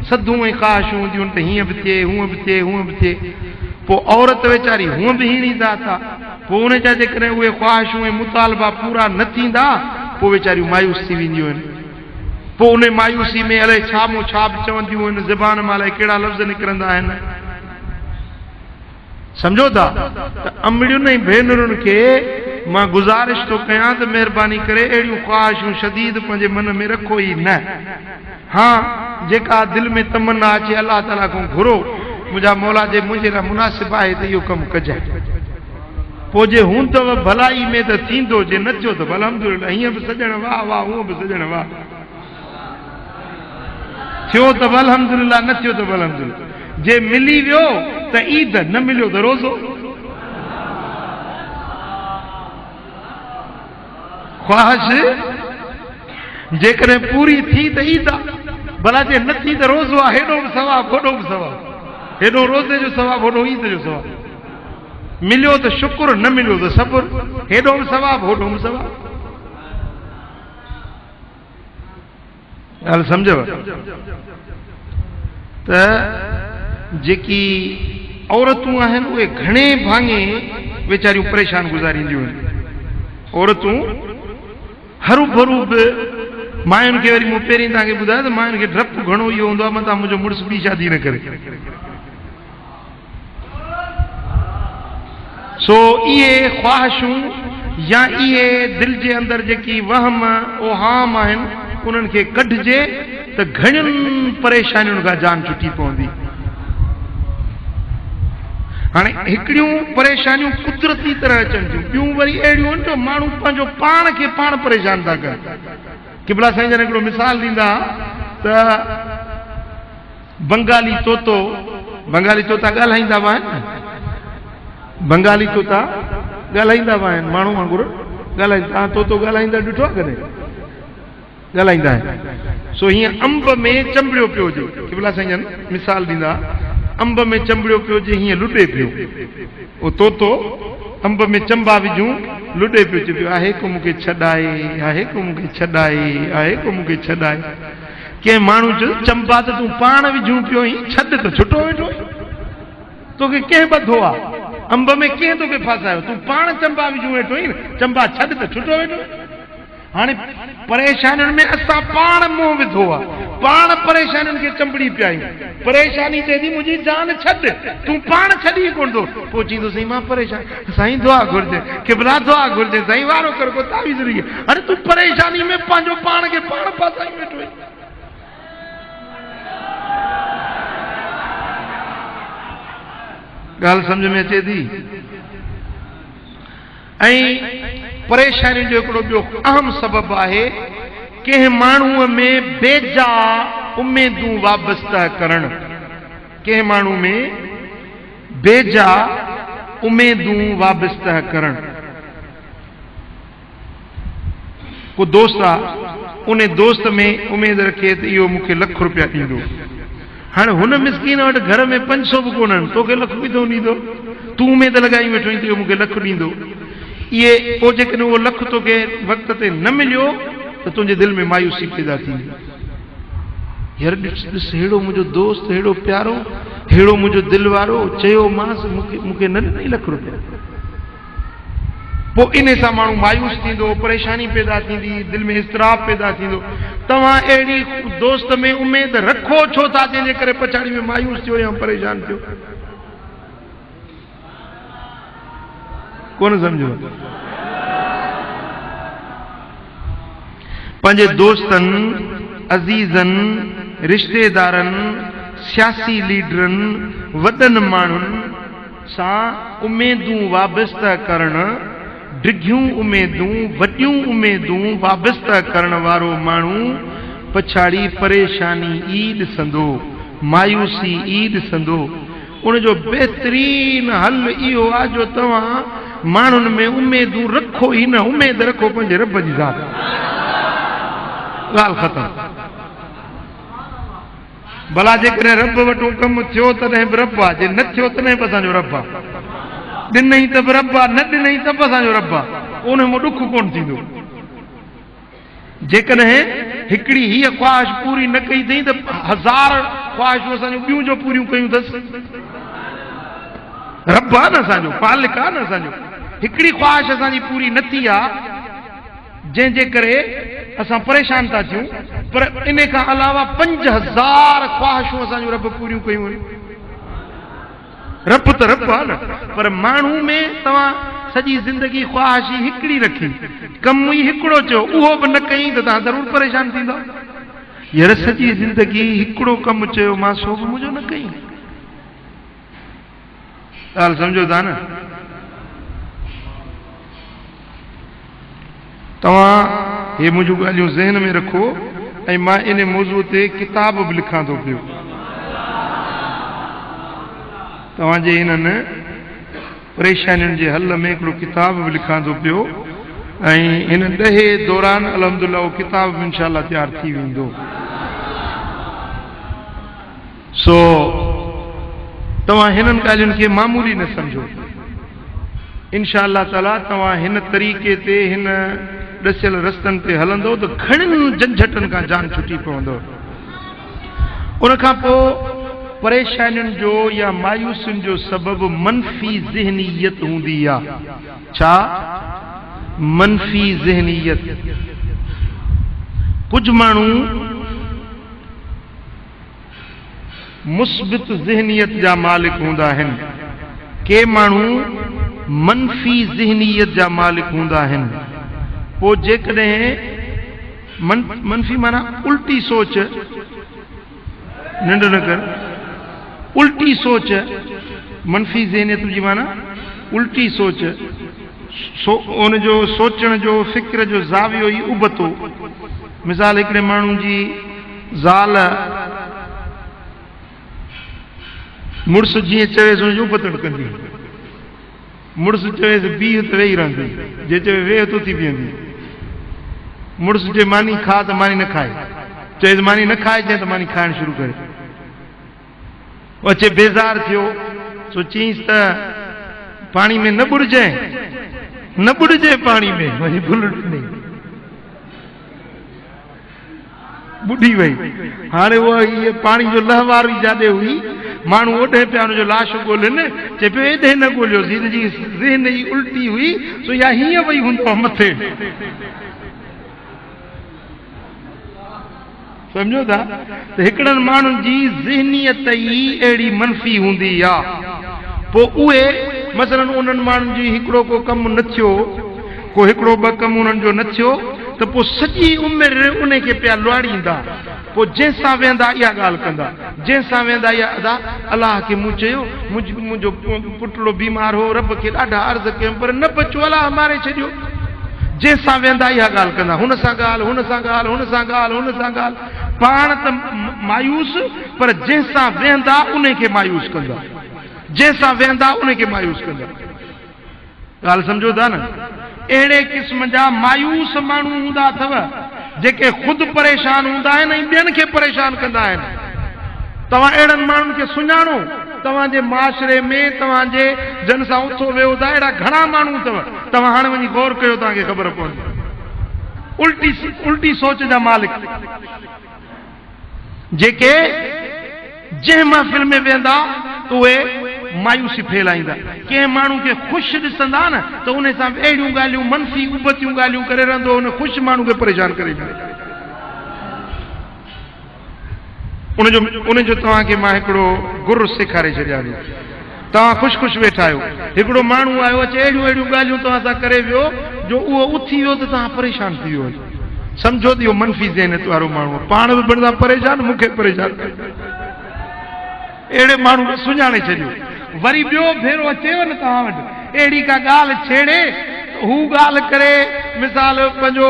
सदूं ऐं ख्वाहिशूं हूंदियूं आहिनि त हीअं बि थिए, हूअं बि थिए, हूअं बि थिए। पोइ औरत वीचारी हूअं बि हीणींदा था, पोइ उन जा जेकॾहिं उहे ख्वाहिशूं ऐं मुतालबा पूरा न थींदा, पोइ वीचारियूं मायूस थी वेंदियूं आहिनि। पोइ उन मायूसी में अलाए छा मूं छा बि चवंदियूं आहिनि, ज़बान मां अलाए कहिड़ा लफ़्ज़ निकिरंदा आहिनि। सम्झो था? त अमड़ियुनि ऐं भेनरुनि खे मां गुज़ारिश थो कयां त महिरबानी करे अहिड़ियूं ख्वाहिशूं शदीद पंहिंजे मन में रखो ई न। हाँ, जेका दिलि में तमन्ना अचे अलाह ताला खां घुरो, मुंहिंजा मौला जे मुंहिंजे लाइ मुनासिब आहे त इहो कमु कजांइ। पोइ जे हूंदव भलाई में त थींदो, जे न थियो त अल्हम्दुलिल्लाह, हीअं बि सॼण वाह वाह, हूअं बि सॼण वाह। थियो त अल्हम्दुलिल्लाह, न थियो त अल्हम्दुलिल्लाह। जे मिली वियो त ईद, न मिलियो त रोज़ो। ख्वाहिश जेकॾहिं पूरी थी त ईद आहे, भला जे न थी त रोज़ो आहे। हेॾो बि सवाब, होॾो बि सवाब, हेॾो रोज़े जो सवाब, होॾो ईद जो सवाब। मिलियो त शुक्र, न मिलियो त सब्र, हेॾो बि सवाब, होॾो बि सवाब। ॻाल्हि सम्झव? त जेकी औरतूं आहिनि उहे घणे भाङे वीचारियूं परेशान गुज़ारींदियूं आहिनि। औरतूं हरू भरू बि, मायुनि खे वरी मूं पहिरीं तव्हांखे ॿुधायो त मायुनि खे डपु घणो इहो हूंदो आहे, मथां मुंहिंजो मुड़ुसु ॿी शादी न करे। सो इहे ख्वाहिशूं या इहे दिलि जे अंदरि जेकी वहम ओहाम आहिनि, उन्हनि खे कढिजे त घणियुनि परेशानियुनि खां जान छुटी पवंदी। हाणे हिकिड़ियूं परेशानियूं कुदरती तरह अचनि थियूं, ॿियूं वरी अहिड़ियूं आहिनि जो माण्हू पंहिंजो पाण खे पाण परेशान था कनि। किबला साईं जन हिकिड़ो मिसाल ॾींदा त बंगाली तोतो ॻाल्हाईंदा हुआ आहिनि, बंगाली तोता ॻाल्हाईंदा हुआ आहिनि, माण्हू वांगुरु ॻाल्हाईंदा। तव्हां तोतो ॻाल्हाईंदा ॾिठो आहे कॾहिं? ॻाल्हाईंदा आहिनि। सो हीअं अंब में चंबड़ियो पियो हुजे, किबला साईं जन मिसाल ॾींदा, अंब में चंबड़ियो पियो हुजे, हीअं लुॾे पियो। उहो तोतो अंब में चंबा विझूं, लुॾे पियो, चए पियो आहे को मूंखे छॾाए, आहे को मूंखे छॾाए, आहे को मूंखे छॾाए। कंहिं माण्हू चयो चंबा त तूं पाण विझूं पियो, छॾ त छुटो वेठो, तोखे कंहिं ॿधो आहे? अंब में कंहिं तोखे फासायो? तूं पाण चंबा विझूं वेठो आहीं, चंबा छॾ त छुटो वेठो। हाणे परेशानियुनि में असां पाण मुंहुं विधो आहे, पाण परेशानियुनि खे चंबड़ी पिया आहियूं। परेशानी चए थी मुंहिंजी जान छॾ, तूं पाण छॾी कोन थो। पोइ चईंदो साईं मां परेशान, साईं दुआ घुरिजे, किबला दुआ घुरिजे, साईं वारो कर को तावीज़ रही। अरे तूं परेशानी में पंहिंजो पाण खे पाण फासाई वेठो आहीं। ॻाल्हि सम्झ में अचे थी? ऐं परेशानियुनि जो हिकिड़ो ॿियो अहम सबबु आहे कंहिं माण्हूअ में बेजा उमेदूं वाबस्ता करणु। कंहिं माण्हू में बेजा उमेदूं वाबस्ता करणु। को दोस्त आ, उन दोस्त में उम्मीद रखे तो इहो मूंखे ₹1,00,000 ॾींदो। हाणे हुन मिसकीन वटि घर में 500 बि कोन्हनि, तोखे ₹1,00,000 किथां ॾींदो? तूं उम्मीद लॻाई वेठो आहीं त इहो मूंखे ₹1,00,000 ॾींदो। इहे पोइ जेकॾहिं उहो ₹1,00,000 तोखे वक़्त ते न मिलियो त तुंहिंजे दिलि में मायूसी पैदा थींदी। यार ॾिस हेड़ो मुंहिंजो दोस्त, हेड़ो प्यारो, हेड़ो मुंहिंजो दिलि वारो, चयोमांसि मूंखे न ॾिनई ₹1,00,000। पोइ इन सां माण्हू मायूस थींदो, परेशानी पैदा थींदी, दिलि में इज़तिराब पैदा थींदो। तव्हां अहिड़ी दोस्त में उमेद रखो छो था जंहिंजे करे पछाड़ी में मायूस थियो या परेशान थियो? कोन सम्झो? पंहिंजे दोस्तनि, अज़ीज़नि, रिश्तेदारनि, सियासी लीडरनि, वॾनि माण्हुनि सां उमेदूं वाबस्ता करणु, डिघियूं उमेदूं, वॾियूं उमेदूं वाबस्ता करण वारो माण्हू पछाड़ी परेशानी ई ॾिसंदो, मायूसी ई ॾिसंदो। उनजो बहितरीन हल इहो आहे जो तव्हां माण्हुनि में उमेदूं रखो ई न, उमेद रखो पंहिंजे रब जी ज़ात। ॻाल्हि ख़तम। भला जेकॾहिं रब वटि कमु थियो तॾहिं बि रब आहे, जे न थियो तॾहिं बि असांजो रब आहे। ॾिनई त बि रब आहे, न ॾिनई त बि असांजो रब आहे। उन में ॾुख कोन थींदो। जेकॾहिं हिकिड़ी हीअ ख़्वाहिश पूरी न कई अथई त 1000 ख़्वाहिशूं असांजूं ॿियूं जो पूरियूं कयूं अथसि। रब आहे न असांजो, मालिक आहे न असांजो। हिकिड़ी ख़्वाहिश असांजी पूरी न थी आहे जंहिंजे करे असां परेशान था थियूं, पर इन खां अलावा 5000 ख़्वाहिशूं असांजूं रब पूरियूं कयूं आहिनि। रब त रब आहे न, पर माण्हू में तव्हां सॼी ज़िंदगी ख़्वाहिश ई हिकिड़ी रखी, कमु ई हिकिड़ो चयो, उहो बि न कई त तव्हां ज़रूरु परेशान थींदा। यार सॼी ज़िंदगी हिकिड़ो कमु चयो मां, सो बि मुंहिंजो न कई। ॻाल्हि सम्झो था न? तव्हां हे मुंहिंजूं ॻाल्हियूं ज़हन में रखो ऐं मां इन मौज़ूअ ते किताब बि लिखां थो पियो। तव्हांजे हिननि परेशानियुनि जे हल में हिकिड़ो किताब बि लिखां थो पियो ऐं हिन 10 दौरान अल्हम्दुलिल्लाह उहो किताब बि इंशाअल्लाह तयारु थी वेंदो। सो तव्हां हिननि ॻाल्हियुनि खे मामूली न सम्झो। इंशाअल्लाह ताला तव्हां हिन तरीक़े ते, हिन ॾसियल रस्तनि ते हलंदो त घणनि झंझटनि खां जान छुटी पवंदो। उन खां पोइ परेशानियुनि जो या मायूसियुनि जो सबबु मनफ़ी ज़हनीयत हूंदी आहे। छा? मनफ़ी ज़हनीयत। कुझु माण्हू मुस्बित ज़हनीयत जा मालिक हूंदा आहिनि, के माण्हू मनफ़ी ज़हनीयत जा मालिक हूंदा आहिनि। पोइ जेकॾहिं मनफ़ी माना उल्टी सोच, निंड न कर, उल्टी सोच, मनफ़ी ज़हनीयत जी माना उल्टी सोच, उन जो सोचण जो, फ़िक्र जो ज़ावियो ई उबतो। मिसाल हिकिड़े माण्हू जी ज़ाल मुड़ुस जीअं चवेसि उनजी उबतड़ कंदी, मुड़ुस चवेसि बीह त वेही रहंदी, जे चवे वेह त उथी बीहंदी। मुड़ुस चए मानी खा त मानी न खाए, चएसि मानी न खाए चए त मानी खाइणु शुरू करे। अचे बेज़ार थियो, सो चईंसि त पाणी में न बुड़जे, न बुड़जे पाणी में, वञी भुल ॾिनई, बुॾी वई। हाणे उहा इहे पाणी जो लहवार ई जाॾे हुई, माण्हू ओॾे पिया हुनजो लाश ॻोल्हनि, चए पियो एॾे न ॻोल्हियोसीं, हिनजी ज़हन ई उल्टी हुई, सो या हीअं वई हूंदो मथे। सम्झो था? त हिकिड़नि माण्हुनि जी ज़हनियत ई अहिड़ी मनफ़ी हूंदी आहे। पोइ उहे मसलन उन्हनि माण्हुनि जी हिकिड़ो को कमु न थियो, को हिकिड़ो ॿ कमु उन्हनि जो न थियो, त पोइ सॼी उमिरि उन खे पिया लुआड़ींदा। पोइ जंहिंसां वेंदा इहा ॻाल्हि कंदा, जंहिंसां वेंदा इहा अदा, अलाह खे मूं चयो मुंहिंजो पुटड़ो बीमार हो, रब खे ॾाढा अर्ज़ कयमि पर न बचियो, अलाह मारे छॾियो। जंहिंसां वेंदा इहा ॻाल्हि कंदा, हुन सां ॻाल्हि, हुन सां ॻाल्हि, हुन सां ॻाल्हि, हुन सां ॻाल्हि, पाण त मायूस, पर जंहिंसां वेंदा उन खे मायूस कंदा, जंहिंसां वेंदा उन खे मायूस कंदा। ॻाल्हि सम्झो था न? अहिड़े क़िस्म जा मायूस माण्हू हूंदा अथव जेके ख़ुदि परेशान हूंदा आहिनि ऐं ॿियनि खे परेशान कंदा आहिनि। तव्हां अहिड़नि माण्हुनि खे सुञाणो, तव्हांजे माशरे में तव्हांजे जन सां उथो वेहो था, अहिड़ा घणा माण्हू अथव, तव्हां हाणे वञी गौर कयो, तव्हांखे ख़बर पवंदी। उल्टी सोच जा मालिक जेके जंहिं महफ़िल में वेंदा त उहे मायूसी फैलाईंदा। कंहिं माण्हू खे ख़ुशि ॾिसंदा न त उन सां अहिड़ियूं ॻाल्हियूं मनफ़ी उबतियूं ॻाल्हियूं करे रहंदो, उन ख़ुशि माण्हू खे परेशान करे उनजो तव्हांखे मां हिकिड़ो गुर सेखारे छॾियां थो। तव्हां ख़ुशि वेठा आहियो, हिकिड़ो माण्हू आयो अचे अहिड़ियूं ॻाल्हियूं तव्हां सां करे वियो जो उहो उथी वियो त तव्हां परेशान थी वियो, सम्झो त इहो मनफ़ी ज़हनियत वारो माण्हू, पाण बि बणंदा परेशान, मूंखे परेशान करे। अहिड़े माण्हू खे सुञाणे छॾियो। वरी ॿियो भेरो अचेव न तव्हां वटि, अहिड़ी का ॻाल्हि छेड़े, हू ॻाल्हि करे, मिसाल पंहिंजो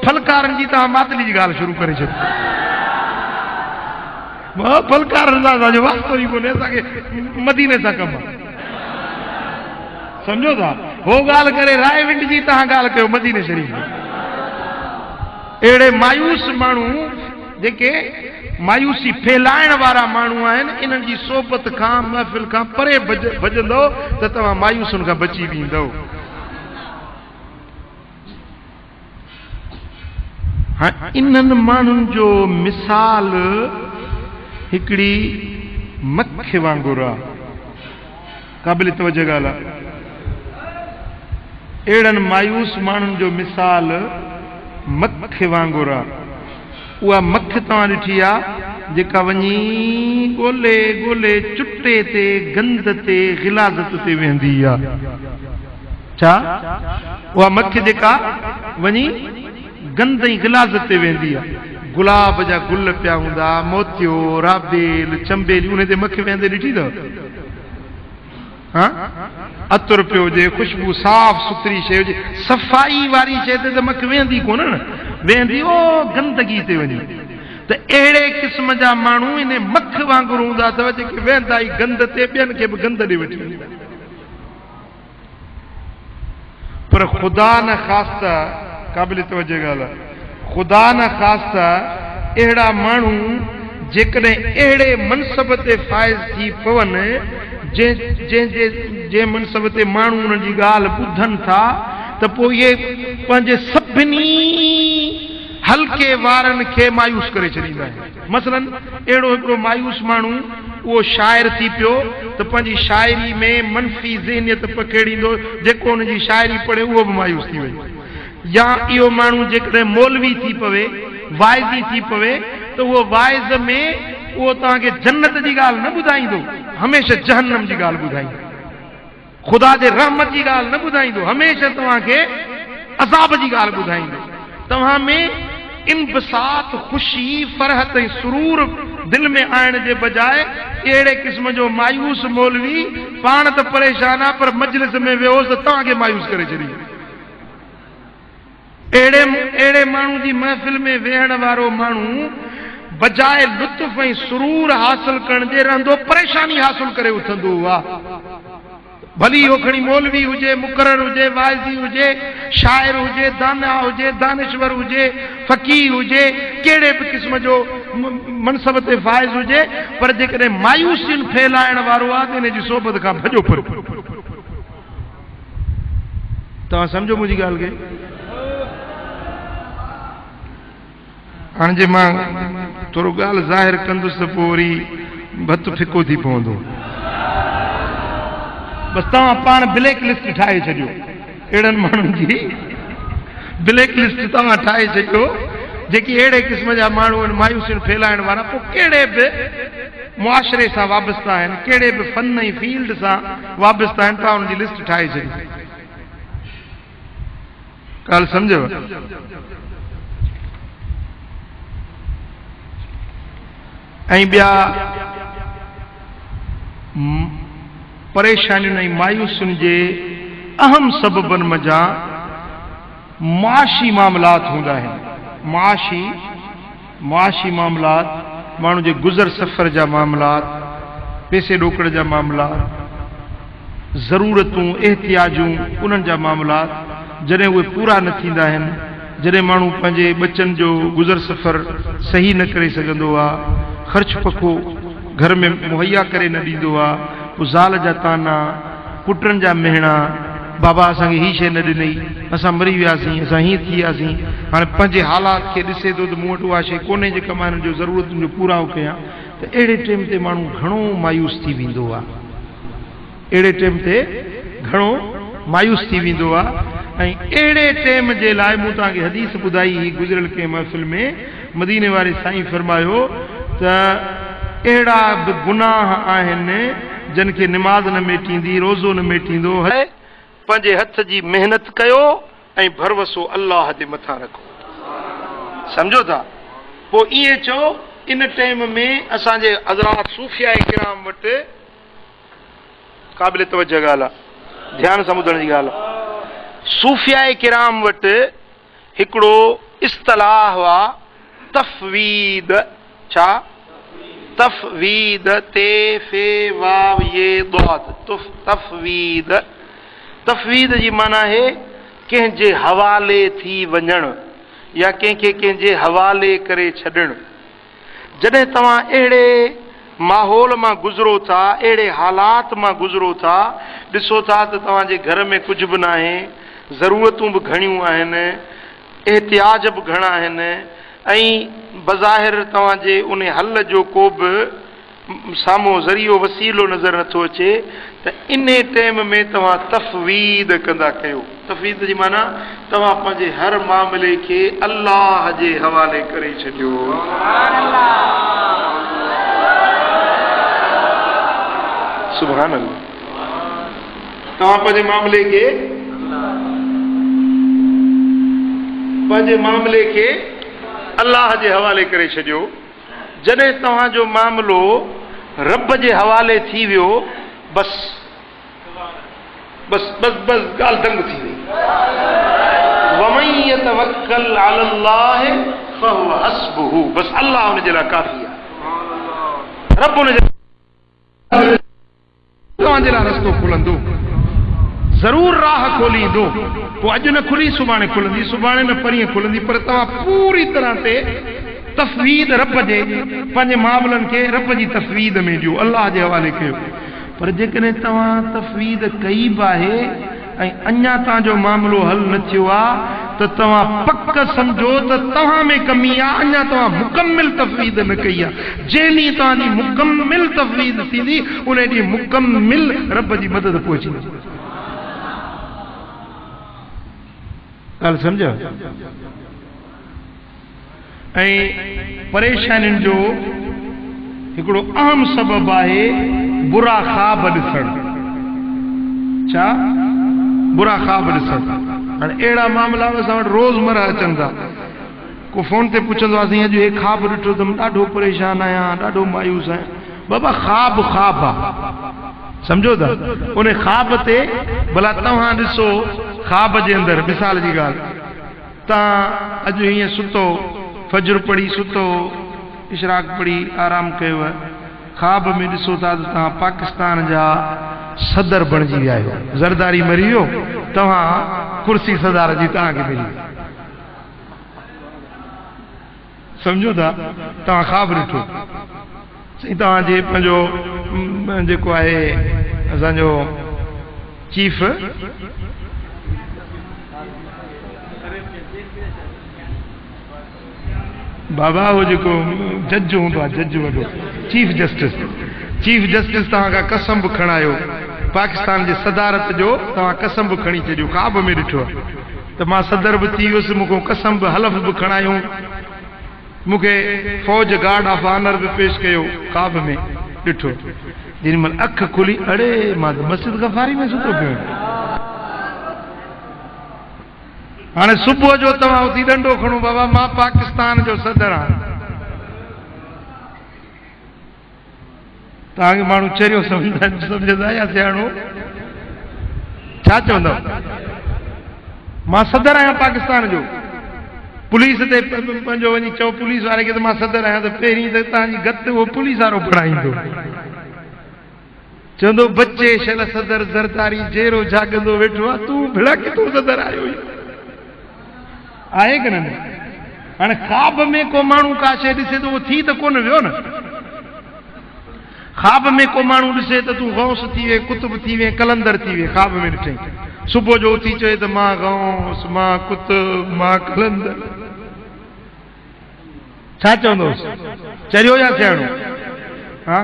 फलकारनि जी तव्हां मातली जी ॻाल्हि शुरू करे छॾियो। फलकारनि सां असांजो वास्तो ई कोन्हे, असांखे मदीने सां कमु आहे, सम्झो था। हो ॻाल्हि करे रायविंड जी तव्हां ॻाल्हि कयो मदीने शरीफ़ में। अहिड़े मायूस माण्हू जेके मायूसी फैलाइण वारा माण्हू आहिनि, इन्हनि जी सोबत खां महफ़िल खां परे भॼंदो त तव्हां मायूसुनि खां बची वेंदव। हाणे इन्हनि माण्हुनि जो मिसाल हिकिड़ी मख वांगुरु आहे, क़ाबिल तवजो ॻाल्हि आहे। अहिड़नि मायूस माण्हुनि जो मिसाल मख वांगुरु आहे। उहा मख तव्हां ॾिठी आहे जेका वञी ॻोल्हे ॻोल्हे चुटे ते, गंद ते, ग़िलाज़त ते वेंदी आहे। छा उहा मख जेका वञी गंद ऐं ग़िलाज़त ते वेंदी आहे। गुलाब जा गुल पिया हूंदा, मोतियो, राबेल, चंबेली, उन ते मख वेंदे ॾिठी अथव? हा, अतर पियो हुजे, ख़ुशबू साफ़ सुथरी शइ हुजे, सफ़ाई वारी शइ ते त मख वेंदी कोन न, वेंदी ओ गंदगी ते वञी। त अहिड़े क़िस्म जा माण्हू इन मख वांगुरु हूंदा अथव जेके वेंदा ई गंद ते, ॿियनि खे बि गंद ॾे वठी वेंदा। पर ख़ुदा न ख़ास्ता, क़ाबिल तवजो ॻाल्हि आहे, ख़ुदा न ख़ास्ता अहिड़ा माण्हू जेकॾहिं अहिड़े मनसब ते फ़ाइज़ थी पवनि जंहिं मनसब ते माण्हू उन्हनि जी ॻाल्हि ॿुधनि था, त पोइ इहे पंहिंजे सभिनी हल्के वारनि खे मायूस करे छॾींदा आहिनि। मसलन अहिड़ो हिकिड़ो मायूस माण्हू उहो शाइर थी पियो त पंहिंजी शाइरी में मनफ़ी ज़हनियत पखेड़ींदो, जेको हुनजी शाइरी पढ़े उहो बि मायूस थी वञे। या इहो माण्हू जेकॾहिं मौलवी थी पवे, वाइज़ी थी पवे, त उहो वाइज़ में उहो तव्हांखे जन्नत जी ॻाल्हि न ॿुधाईंदो, हमेशह जहन्नम जी ॻाल्हि ॿुधाईंदो, ख़ुदा जे रहमत जी ॻाल्हि न ॿुधाईंदो, हमेशह तव्हांखे अज़ाब जी ॻाल्हि ॿुधाईंदो। तव्हां में इनबसात, ख़ुशी, फरहत ऐं सुरूर दिलि में आणण जे बजाए अहिड़े क़िस्म जो मायूस मौलवी पाण त परेशान आहे, पर मजलिस में वियोसि त तव्हांखे मायूस करे छॾींदो। अहिड़े माण्हू जी महफ़िल में वेहण वारो माण्हू बजाए लुत्फ़ ऐं सुरूर हासिल करण जे रहंदो परेशानी हासिल करे उथंदो आहे। भली हो खणी मौलवी हुजे, मुक़रर हुजे, वाइज़ी हुजे, शाइर हुजे, दाना हुजे, दानिश्वर हुजे, फ़क़ीह हुजे, कहिड़े बि क़िस्म जो मनसब ते फ़ाइज़ हुजे, पर जेकॾहिं मायूसियुनि फैलाइण वारो आहे त इन जी सोबत खां भॼो फिरो। तव्हां सम्झो मुंहिंजी ॻाल्हि खे? हाणे जे मां थोरो ॻाल्हि ज़ाहिर कंदुसि त पोइ वरी भत फिको थी पवंदो। बसि तव्हां पाण ब्लैक लिस्ट ठाहे छॾियो, अहिड़नि माण्हुनि जी ब्लैक लिस्ट तव्हां ठाहे छॾियो जेके अहिड़े क़िस्म जा माण्हू आहिनि मायूसियुनि फैलाइण वारा, पोइ कहिड़े बि मुआशरे सां वाबस्ता आहिनि, कहिड़े बि फन ऐं फील्ड सां वाबस्ता आहिनि, तव्हां हुनजी लिस्ट ठाहे छॾियो। ॻाल्हि सम्झव? ऐं ॿिया परेशानियुनि ऐं मायूसियुनि जे अहम सबबनि मंझां मुआशी मामलात हूंदा आहिनि। मुआशी मामलात, माण्हू जे गुज़र सफ़र जा मामलात, पैसे ॾोकड़ जा मामलात, ज़रूरतूं, एहतियाजूं, उन्हनि जा मामलात, जॾहिं उहे पूरा न थींदा आहिनि, जॾहिं माण्हू पंहिंजे बचनि जो गुज़र सफ़र सही न करे सघंदो आहे, ख़र्च पको घर में मुहैया करे न ॾींदो आहे, पोइ ज़ाल जा ताना, पुटनि जा मेहणा, बाबा असांखे हीअ शइ न ॾिनई, असां मरी वियासीं, असां हीअं थी वियासीं, हाणे पंहिंजे हालात खे ॾिसे थो त मूं वटि उहा शइ कोन्हे जेका मां हिननि जो ज़रूरतुनि जो पूराओ कयां, त अहिड़े टाइम ते माण्हू घणो मायूस थी वेंदो आहे, अहिड़े टाइम ते घणो मायूस थी वेंदो आहे। ऐं अहिड़े टाइम जे लाइ मूं तव्हांखे हदीस ॿुधाई हुई गुज़िरियल कंहिं महफ़िल में, मदीने वारे साईं फरमायो त अहिड़ा बि गुनाह आहिनि जिन खे निमाज़ न मेटींदी, रोज़ो न मेटींदो, पंहिंजे हथ जी महिनत कयो ऐं भरवसो अल्लाह जे मथां रखो। सम्झो था? पोइ ईअं चओ, इन टाइम में असांजे हज़रात सूफ़िया किराम वटि क़ाबिल तवज्जो ॻाल्हि आहे, ध्यान सां ॿुधण जी ॻाल्हि आहे। सूफ़िया किराम वटि हिकिड़ो इस्तलाह आहे तफ़वीद। छा? तफ़वीद, ते फे वाव ये ज़ाद, तफ़वीद। तफ़वीद जी माना आहे कंहिंजे हवाले थी वञणु या कंहिंखे कंहिंजे हवाले करे छॾणु। जॾहिं तव्हां अहिड़े माहौल मां गुज़रो था, अहिड़े हालात मां गुज़रो था, ॾिसो था त तव्हांजे घर में कुझु बि न आहे, ज़रूरतूं बि घणियूं आहिनि, एहतियाज बि घणा आहिनि, ऐं बज़ाहिर तव्हांजे उन हल जो को बि साम्हूं ज़रियो वसीलो नज़र नथो अचे, त इन टाइम में तव्हां तफ़वीद कंदा कयो। तफ़वीद जी माना तव्हां पंहिंजे हर मामले खे अल्लाह जे हवाले करे छॾियो। सुभान अल्लाह। तव्हां पंहिंजे मामले खे अल्लाह जे हवाले करे छॾियो। जॾहिं तव्हांजो मामिलो रब जे हवाले थी वियो, बस बस बस बस ॻाल्हि दंग थी वई। वमन यतवक्कल अलल्लाह फहुव हस्बुहु, बस अल्लाह हुनजे लाइ काफ़ी आहे। रब हुनजे तव्हांजे लाइ रस्तो खुलंदो, ज़रूर राह खोलींदो। पोइ अॼु न खुली सुभाणे खुलंदी, सुभाणे न परीहं खुलंदी, पर तव्हां पूरी तरह ते तफ़वीद रब जे, पंहिंजे मामलनि खे रब जी तफ़वीद में ॾियो, अल्लाह जे हवाले कयो। पर जेकॾहिं तव्हां तफ़वीद कई बि आहे ऐं अञा तव्हांजो मामिलो हल न थियो आहे, त तव्हां पक सम्झो त तव्हां में कमी आहे, अञा तव्हां मुकमिल तफ़वीद न कई आहे। जंहिं ॾींहुं तव्हांजी मुकमिल तफ़वीद थींदी, उन ॾींहुं मुकमिल रब जी मदद पहुची वेंदी। ॻाल्हि सम्झो? ऐं परेशानियुनि जो हिकिड़ो अहम सबबु आहे बुरा ख़्वाब ॾिसणु। छा? बुरा ख़्वाब ॾिसणु। हाणे अहिड़ा मामला असां वटि रोज़मर्रा अचनि था। को फोन ते पुछंदो आहे, अॼु हे ख़्वाब ॾिठो त ॾाढो परेशान आहियां, ॾाढो मायूस आहियां। बाबा ख़्वाब ख़्वाब आहे, सम्झो था? उन ख़्वाब ते भला तव्हां ॾिसो, ख़्वाब जे अंदरि मिसाल जी ॻाल्हि, तव्हां अॼु हीअं सुतो, फजर पढ़ी सुतो, इशराक पढ़ी आराम कयो, ख़्वाब में ॾिसो था त तव्हां पाकिस्तान जा सदर बणिजी विया आहियो, ज़रदारी मरी वियो, तव्हां कुर्सी सदार जी तव्हांखे मिली। सम्झो था? तव्हां ख़्वाब ॾिठो, साईं तव्हांजे पंहिंजो जेको आहे असांजो चीफ बाबा, वो जेको जज हूंदो आहे, जज वॾो चीफ जस्टिस तव्हां खां कसम बि खणायो, पाकिस्तान जे सदारत जो तव्हां कसम बि खणी छॾियो, ख़्वाब में ॾिठो त मां सदर बि थी वियुसि, मूंखे कसम बि हलफ़ बि खणायूं, मूंखे फौज गार्ड ऑफ ऑनर बि पेश कयो, ख़्वाब में ॾिठो। जेॾी महिल अखि खुली, अड़े मां त मस्जिद गफ़ारी में सुतो पियो। हाणे सुबुह जो तव्हां उथी डंडो खणो, बाबा मां पाकिस्तान जो सदर आहियां। तव्हांखे माण्हू चरियो सम्झंदा या सियाणो? छा चवंदव? मां सदर आहियां पाकिस्तान जो। पुलिस ते पंहिंजो वञी चओ पुलिस वारे खे त मां सदर आहियां, त पहिरीं त तव्हांजी गत उहो पुलिस वारो खणाईंदो, चवंदो बचे शल सदर ज़रदारी जेरो जाॻंदो वेठो आहे, तूं भिड़ा कि तूं सदर आयो। आहे की न? हाणे ख़्वाब में को माण्हू का शइ ॾिसे त उहो थी त कोन वियो न। ख़्वाब में को माण्हू ॾिसे त तूं गौस थी वे, कुतुब थी वे, कलंदर थी वे। ख़्वाब में ॾिठई, सुबुह जो उथी चए त मां गौस, मां कुतुब, मां कलंदर। छा चवंदोसि? चरियो या सियाणो? हा,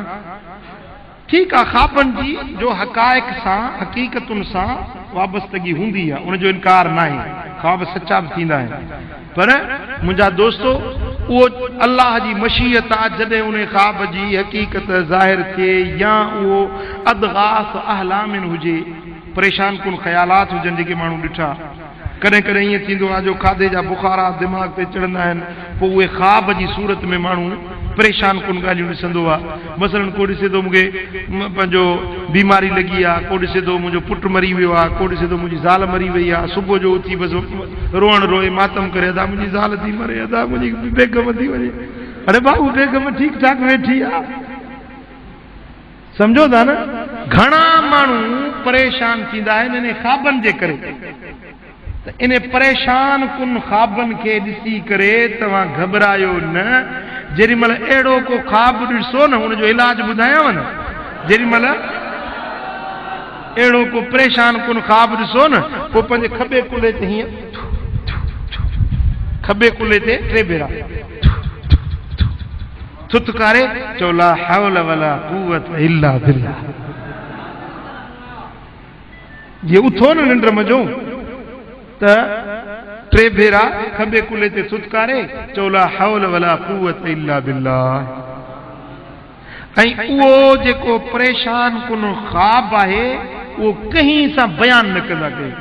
ठीकु आहे। ख़्वाबनि जी जो हक़ाइक़ सां, हक़ीक़तुनि सां वाबस्तगी हूंदी आहे, उनजो इनकार न आहे। ख़्वाब सचा बि थींदा आहिनि, पर मुंहिंजा दोस्तो उहो अल्लाह जी मशीयत आहे जॾहिं उन ख़्वाब जी हक़ीक़त ज़ाहिर थिए, या उहो अदगास अहलामिन हुजे, परेशान कुन ख़्यालात हुजनि जेके माण्हू ॾिठा। कॾहिं कॾहिं ईअं थींदो आहे जो खाधे जा बुखारा दिमाग़ ते चढ़ंदा आहिनि, पोइ उहे ख़्वाब जी सूरत में माण्हू परेशान कुन ॻाल्हियूं ॾिसंदो आहे। मसलन को ॾिसे थो मूंखे पंहिंजो बीमारी लॻी आहे, को ॾिसे थो मुंहिंजो पुटु मरी वियो आहे, को ॾिसे थो मुंहिंजी ज़ाल मरी वई आहे। सुबुह जो उथी बसि रोअण रोए, मातम करे, अदा मुंहिंजी ज़ाल थी मरे, अदा मुंहिंजी बेगम थी वञे। अरे बाबू, बेगम ठीकु ठाक वेठी आहे, सम्झो था न? घणा माण्हू परेशान थींदा आहिनि इन ख़्वाबनि जे करे। त इन परेशान कुन ख़्वाबनि खे ॾिसी करे तव्हां घबरायो न। जेॾी महिल अहिड़ो को ख़्वाब ॾिसो न, हुनजो इलाज ॿुधायांव न। जेॾी महिल अहिड़ो को परेशान कुन ख़्वाब ॾिसो न, पोइ पंहिंजे खॿे कुल्हे ते हीअं, खॿे कुल्हे ते 3 भेरा थुथकारे चओ ला हौल वला कुव्वत इल्ला बिल्लाह। जे उथो न निंड मजो त 3 भेरा खॿे कुल्हे ते थुथकारे चओ ला हौल वला कुव्वत इल्ला बिल्लाह। ऐं उहो जेको परेशान कुन ख़्वाब आहे उहो कंहिं सां बयान न कंदा कयो।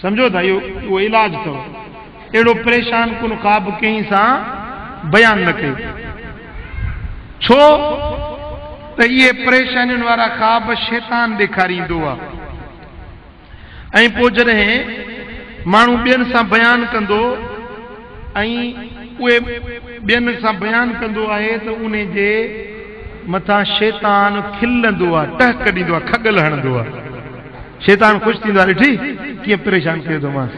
सम्झो था? इहो इलाज अथव। अहिड़ो परेशान कुन ख़्वाब कंहिं सां बयान न कयो। छो त इहे परेशानियुनि वारा ख़्वाब शैतान ॾेखारींदो आहे। ऐं पोइ जॾहिं माण्हू ॿियनि सां बयान कंदो, ऐं उहे ॿियनि सां बयान कंदो आहे त उन जे मथां शैतान खिलंदो आहे, टहक ॾींदो आहे, खगल हणंदो आहे। शैतान ख़ुशि थींदो आहे, ॾिठी कीअं परेशान कयो थो मां।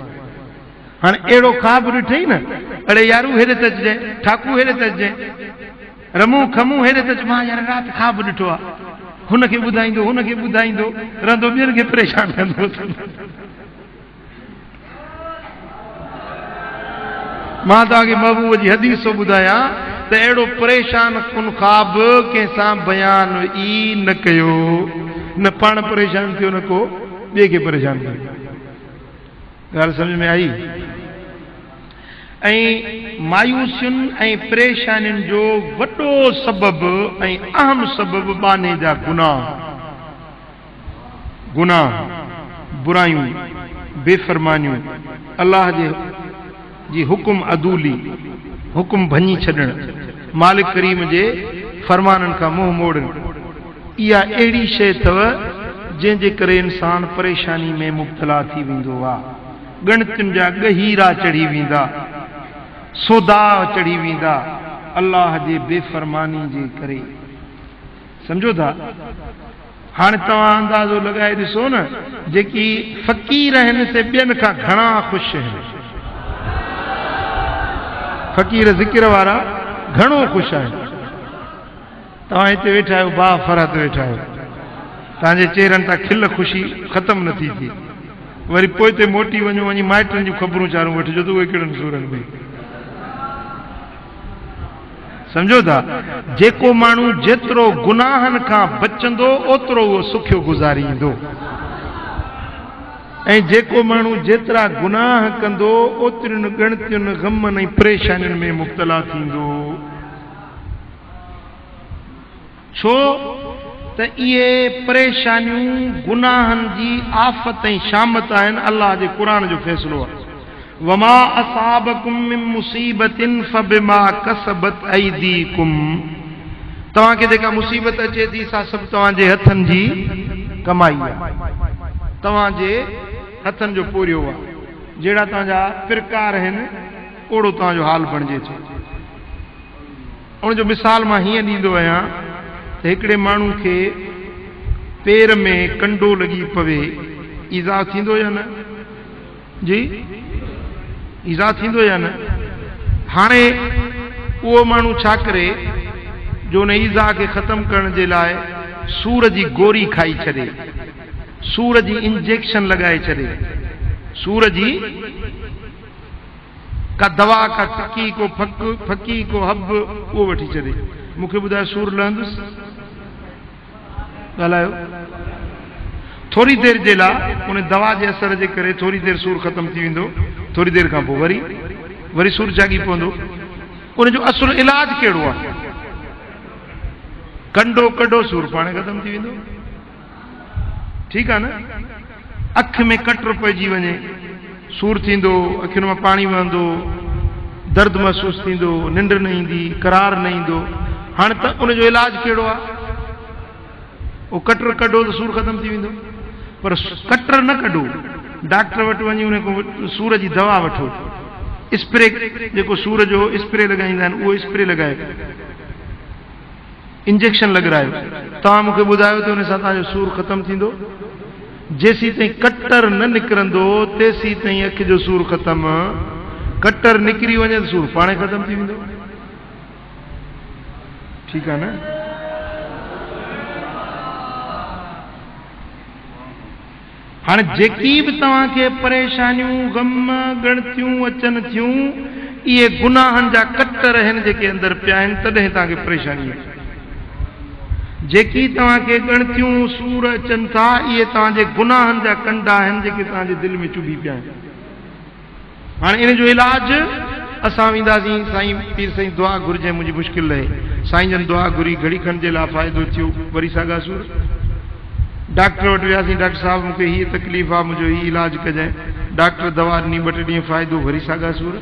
हाणे अहिड़ो ख़्वाब ॾिठई न, अड़े यारू हेॾे त अचिजांइ, ठाकू हेॾे त अचिजांइ, रमू खमू हेॾे त अच। मां यार राति ख़्वाब ॾिठो आहे, हुनखे ॿुधाईंदो, हुनखे ॿुधाईंदो रहंदो, ॿियनि खे परेशान कंदो। मां तव्हांखे महबूब जी हदीस थो ॿुधायां त अहिड़ो परेशान कुन ख़्वाब कंहिंसां बयान ई न कयो। न पाण परेशान थियो, न को ॿिए खे परेशान कयो। ॻाल्हि सम्झ में आई? ऐं मायूसियुनि ऐं परेशानियुनि जो वॾो सबबु ऐं अहम सबबु बाने जा गुनाह, बुरायूं, बेफ़रमानियूं, अल्लाह जी हुकुम अदूली, हुकुम भञी छॾण, मालिक करीम जे फरमाननि खां मुंहुं मोड़नि। इहा अहिड़ी शइ अथव जंहिंजे करे इंसान परेशानी में मुब्तला थी वेंदो आहे। ॻणतियुनि जा ॻहीरा चढ़ी वेंदा, सोदा चढ़ी वेंदा अल्लाह जे बेफ़रमानी जे करे। सम्झो था? हाणे तव्हां अंदाज़ो लॻाए ॾिसो न, जेकी फ़क़ीर आहिनि से ॿियनि खां घणा ख़ुशि आहिनि। फ़क़ीर ज़िक्र वारा घणो ख़ुशि आहिनि। तव्हां हिते वेठा आहियो, बा फरहत वेठा आहियो, तव्हांजे चेहरनि तां खिल ख़ुशी ख़तमु नथी थिए। वरी पोइ ते मोटी वञो, वञी माइटनि जूं ख़बरूं चारूं वठिजो त उहे कहिड़नि सूरनि में। सम्झो था? जेको माण्हू जेतिरो गुनाहनि खां बचंदो ओतिरो उहो सुखियो गुज़ारींदो, ऐं जेको माण्हू जेतिरा गुनाह कंदो ओतिरियुनि ॻणतियुनि ग़मनि ऐं परेशानियुनि में मुब्तला थींदो। छो त इहे परेशानियूं गुनाहनि जी आफ़त ऐं शामत आहिनि। अल्लाह जे क़ुरान जो फ़ैसिलो आहे, वमा असाबकुम मिन मुसीबतिन फबिमा कसबत ऐदीकुम। तव्हांखे जेका मुसीबत अचे थी सा सभु तव्हांजे हथनि जी कमाई आहे, तव्हांजे हथनि जो पोरियो आहे। जहिड़ा तव्हांजा पिरकार आहिनि ओड़ो तव्हांजो हाल बणिजे थो। उनजो मिसाल मां हीअं ॾींदो आहियां त हिकिड़े माण्हू खे पेर में कंडो लॻी पवे, ईज़ा थींदो या न? जी, ईज़ा थींदो या न? हाणे उहो माण्हू छा करे जो उन ईज़ा खे ख़तमु करण जे लाइ सूर जी गोरी खाई छॾे, सूर जी इंजेक्शन लॻाए छॾे, सूर जी का दवा का टिकी को फकी को हब उहो वठी छॾे। मूंखे ॿुधायो सूर लहंदुसि? ॻाल्हायो। थोरी देरि जे लाइ उन दवा जे असर जे करे थोरी देरि सूर ख़तमु थी वेंदो, थोरी देरि खां पोइ वरी सूर जागी पवंदो। उनजो असुलु इलाज कहिड़ो आहे? कंडो कढो सूर पाणे ख़तमु थी वेंदो। ठीकु आहे न? अखि में कटर पइजी वञे, सूर थींदो, अखियुनि मां पाणी वहंदो, दर्द महसूसु थींदो, निंड न ईंदी, करार न ईंदो। हाणे त उनजो इलाज कहिड़ो आहे? उहो कटर कढो त सूर ख़तमु थी वेंदो। पर कटर न कढो, डॉक्टर वटि वञी उन खां सूर जी दवा वठो, स्प्रे जेको सूर जो स्प्रे लॻाईंदा आहिनि उहो स्प्रे लॻायो, इंजेक्शन लॻारायो। तव्हां मूंखे ॿुधायो त उन सां तव्हांजो सूर ख़तमु थींदो? जेसीं ताईं कटर न निकिरंदो तेसीं ताईं अखि जो सूर ख़तमु। कटर निकिरी वञे त सूर पाणे ख़तमु थी वेंदो। ठीकु आहे न? हाणे जेकी बि तव्हांखे परेशानियूं ग़म ॻणतियूं अचनि थियूं, इहे गुनाहनि जा कटर आहिनि जेके अंदरि पिया आहिनि, तॾहिं तव्हांखे परेशानी आहे। जेकी तव्हांखे ॻणतियूं सूर अचनि था, इहे तव्हांजे गुनाहनि जा कंडा आहिनि जेके तव्हांजे दिलि में चुभी पिया आहिनि। हाणे इन जो इलाज असां वेंदासीं, साईं पीर साईं दुआ घुरिजे, मुंहिंजी मुश्किल रहे, साईं जन दुआ घुरी, घड़ी खण जे लाइ फ़ाइदो थियो, वरी साॻा सूर। डॉक्टर वटि वियासीं, डॉक्टर साहब मूंखे हीअ तकलीफ़ आहे, मुंहिंजो हीअ इलाज कजांइ। डॉक्टर दवा ॾिनी, 2 टे ॾींहं फ़ाइदो, वरी साॻा सूर।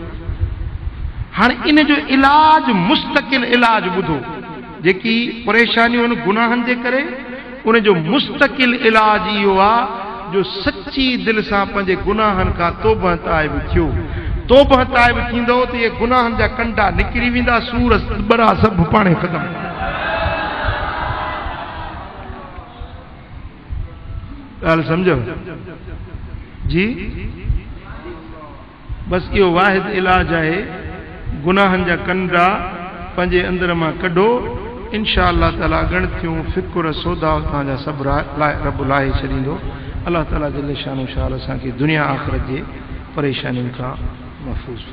हाणे इन जो इलाज मुस्तक़िल इलाज ॿुधो, जेकी परेशानियूं आहिनि गुनाहनि जे करे, उन जो मुस्तक़िल इलाज इहो आहे जो सची दिलि सां पंहिंजे गुनाहनि खां तौबह ताइब थियो। तौबह ताइब थींदो त इहे गुनाहनि जा कंडा निकिरी वेंदा, सूर बड़ा सभु पाणे ख़तमु। ॻाल्हि सम्झो जी? बसि इहो वाहिद इलाज आहे। गुनाहनि जा कंडा पंहिंजे अंदरि मां कढो, इंशा अल्लाह ताला ॻणतियूं फ़िकुर सौदा तव्हांजा सभु रब लाहे छॾींदो। अल्लाह ताला जल शानो शान असांखे दुनिया आख़िरत जे परेशानियुनि खां महफ़ूज़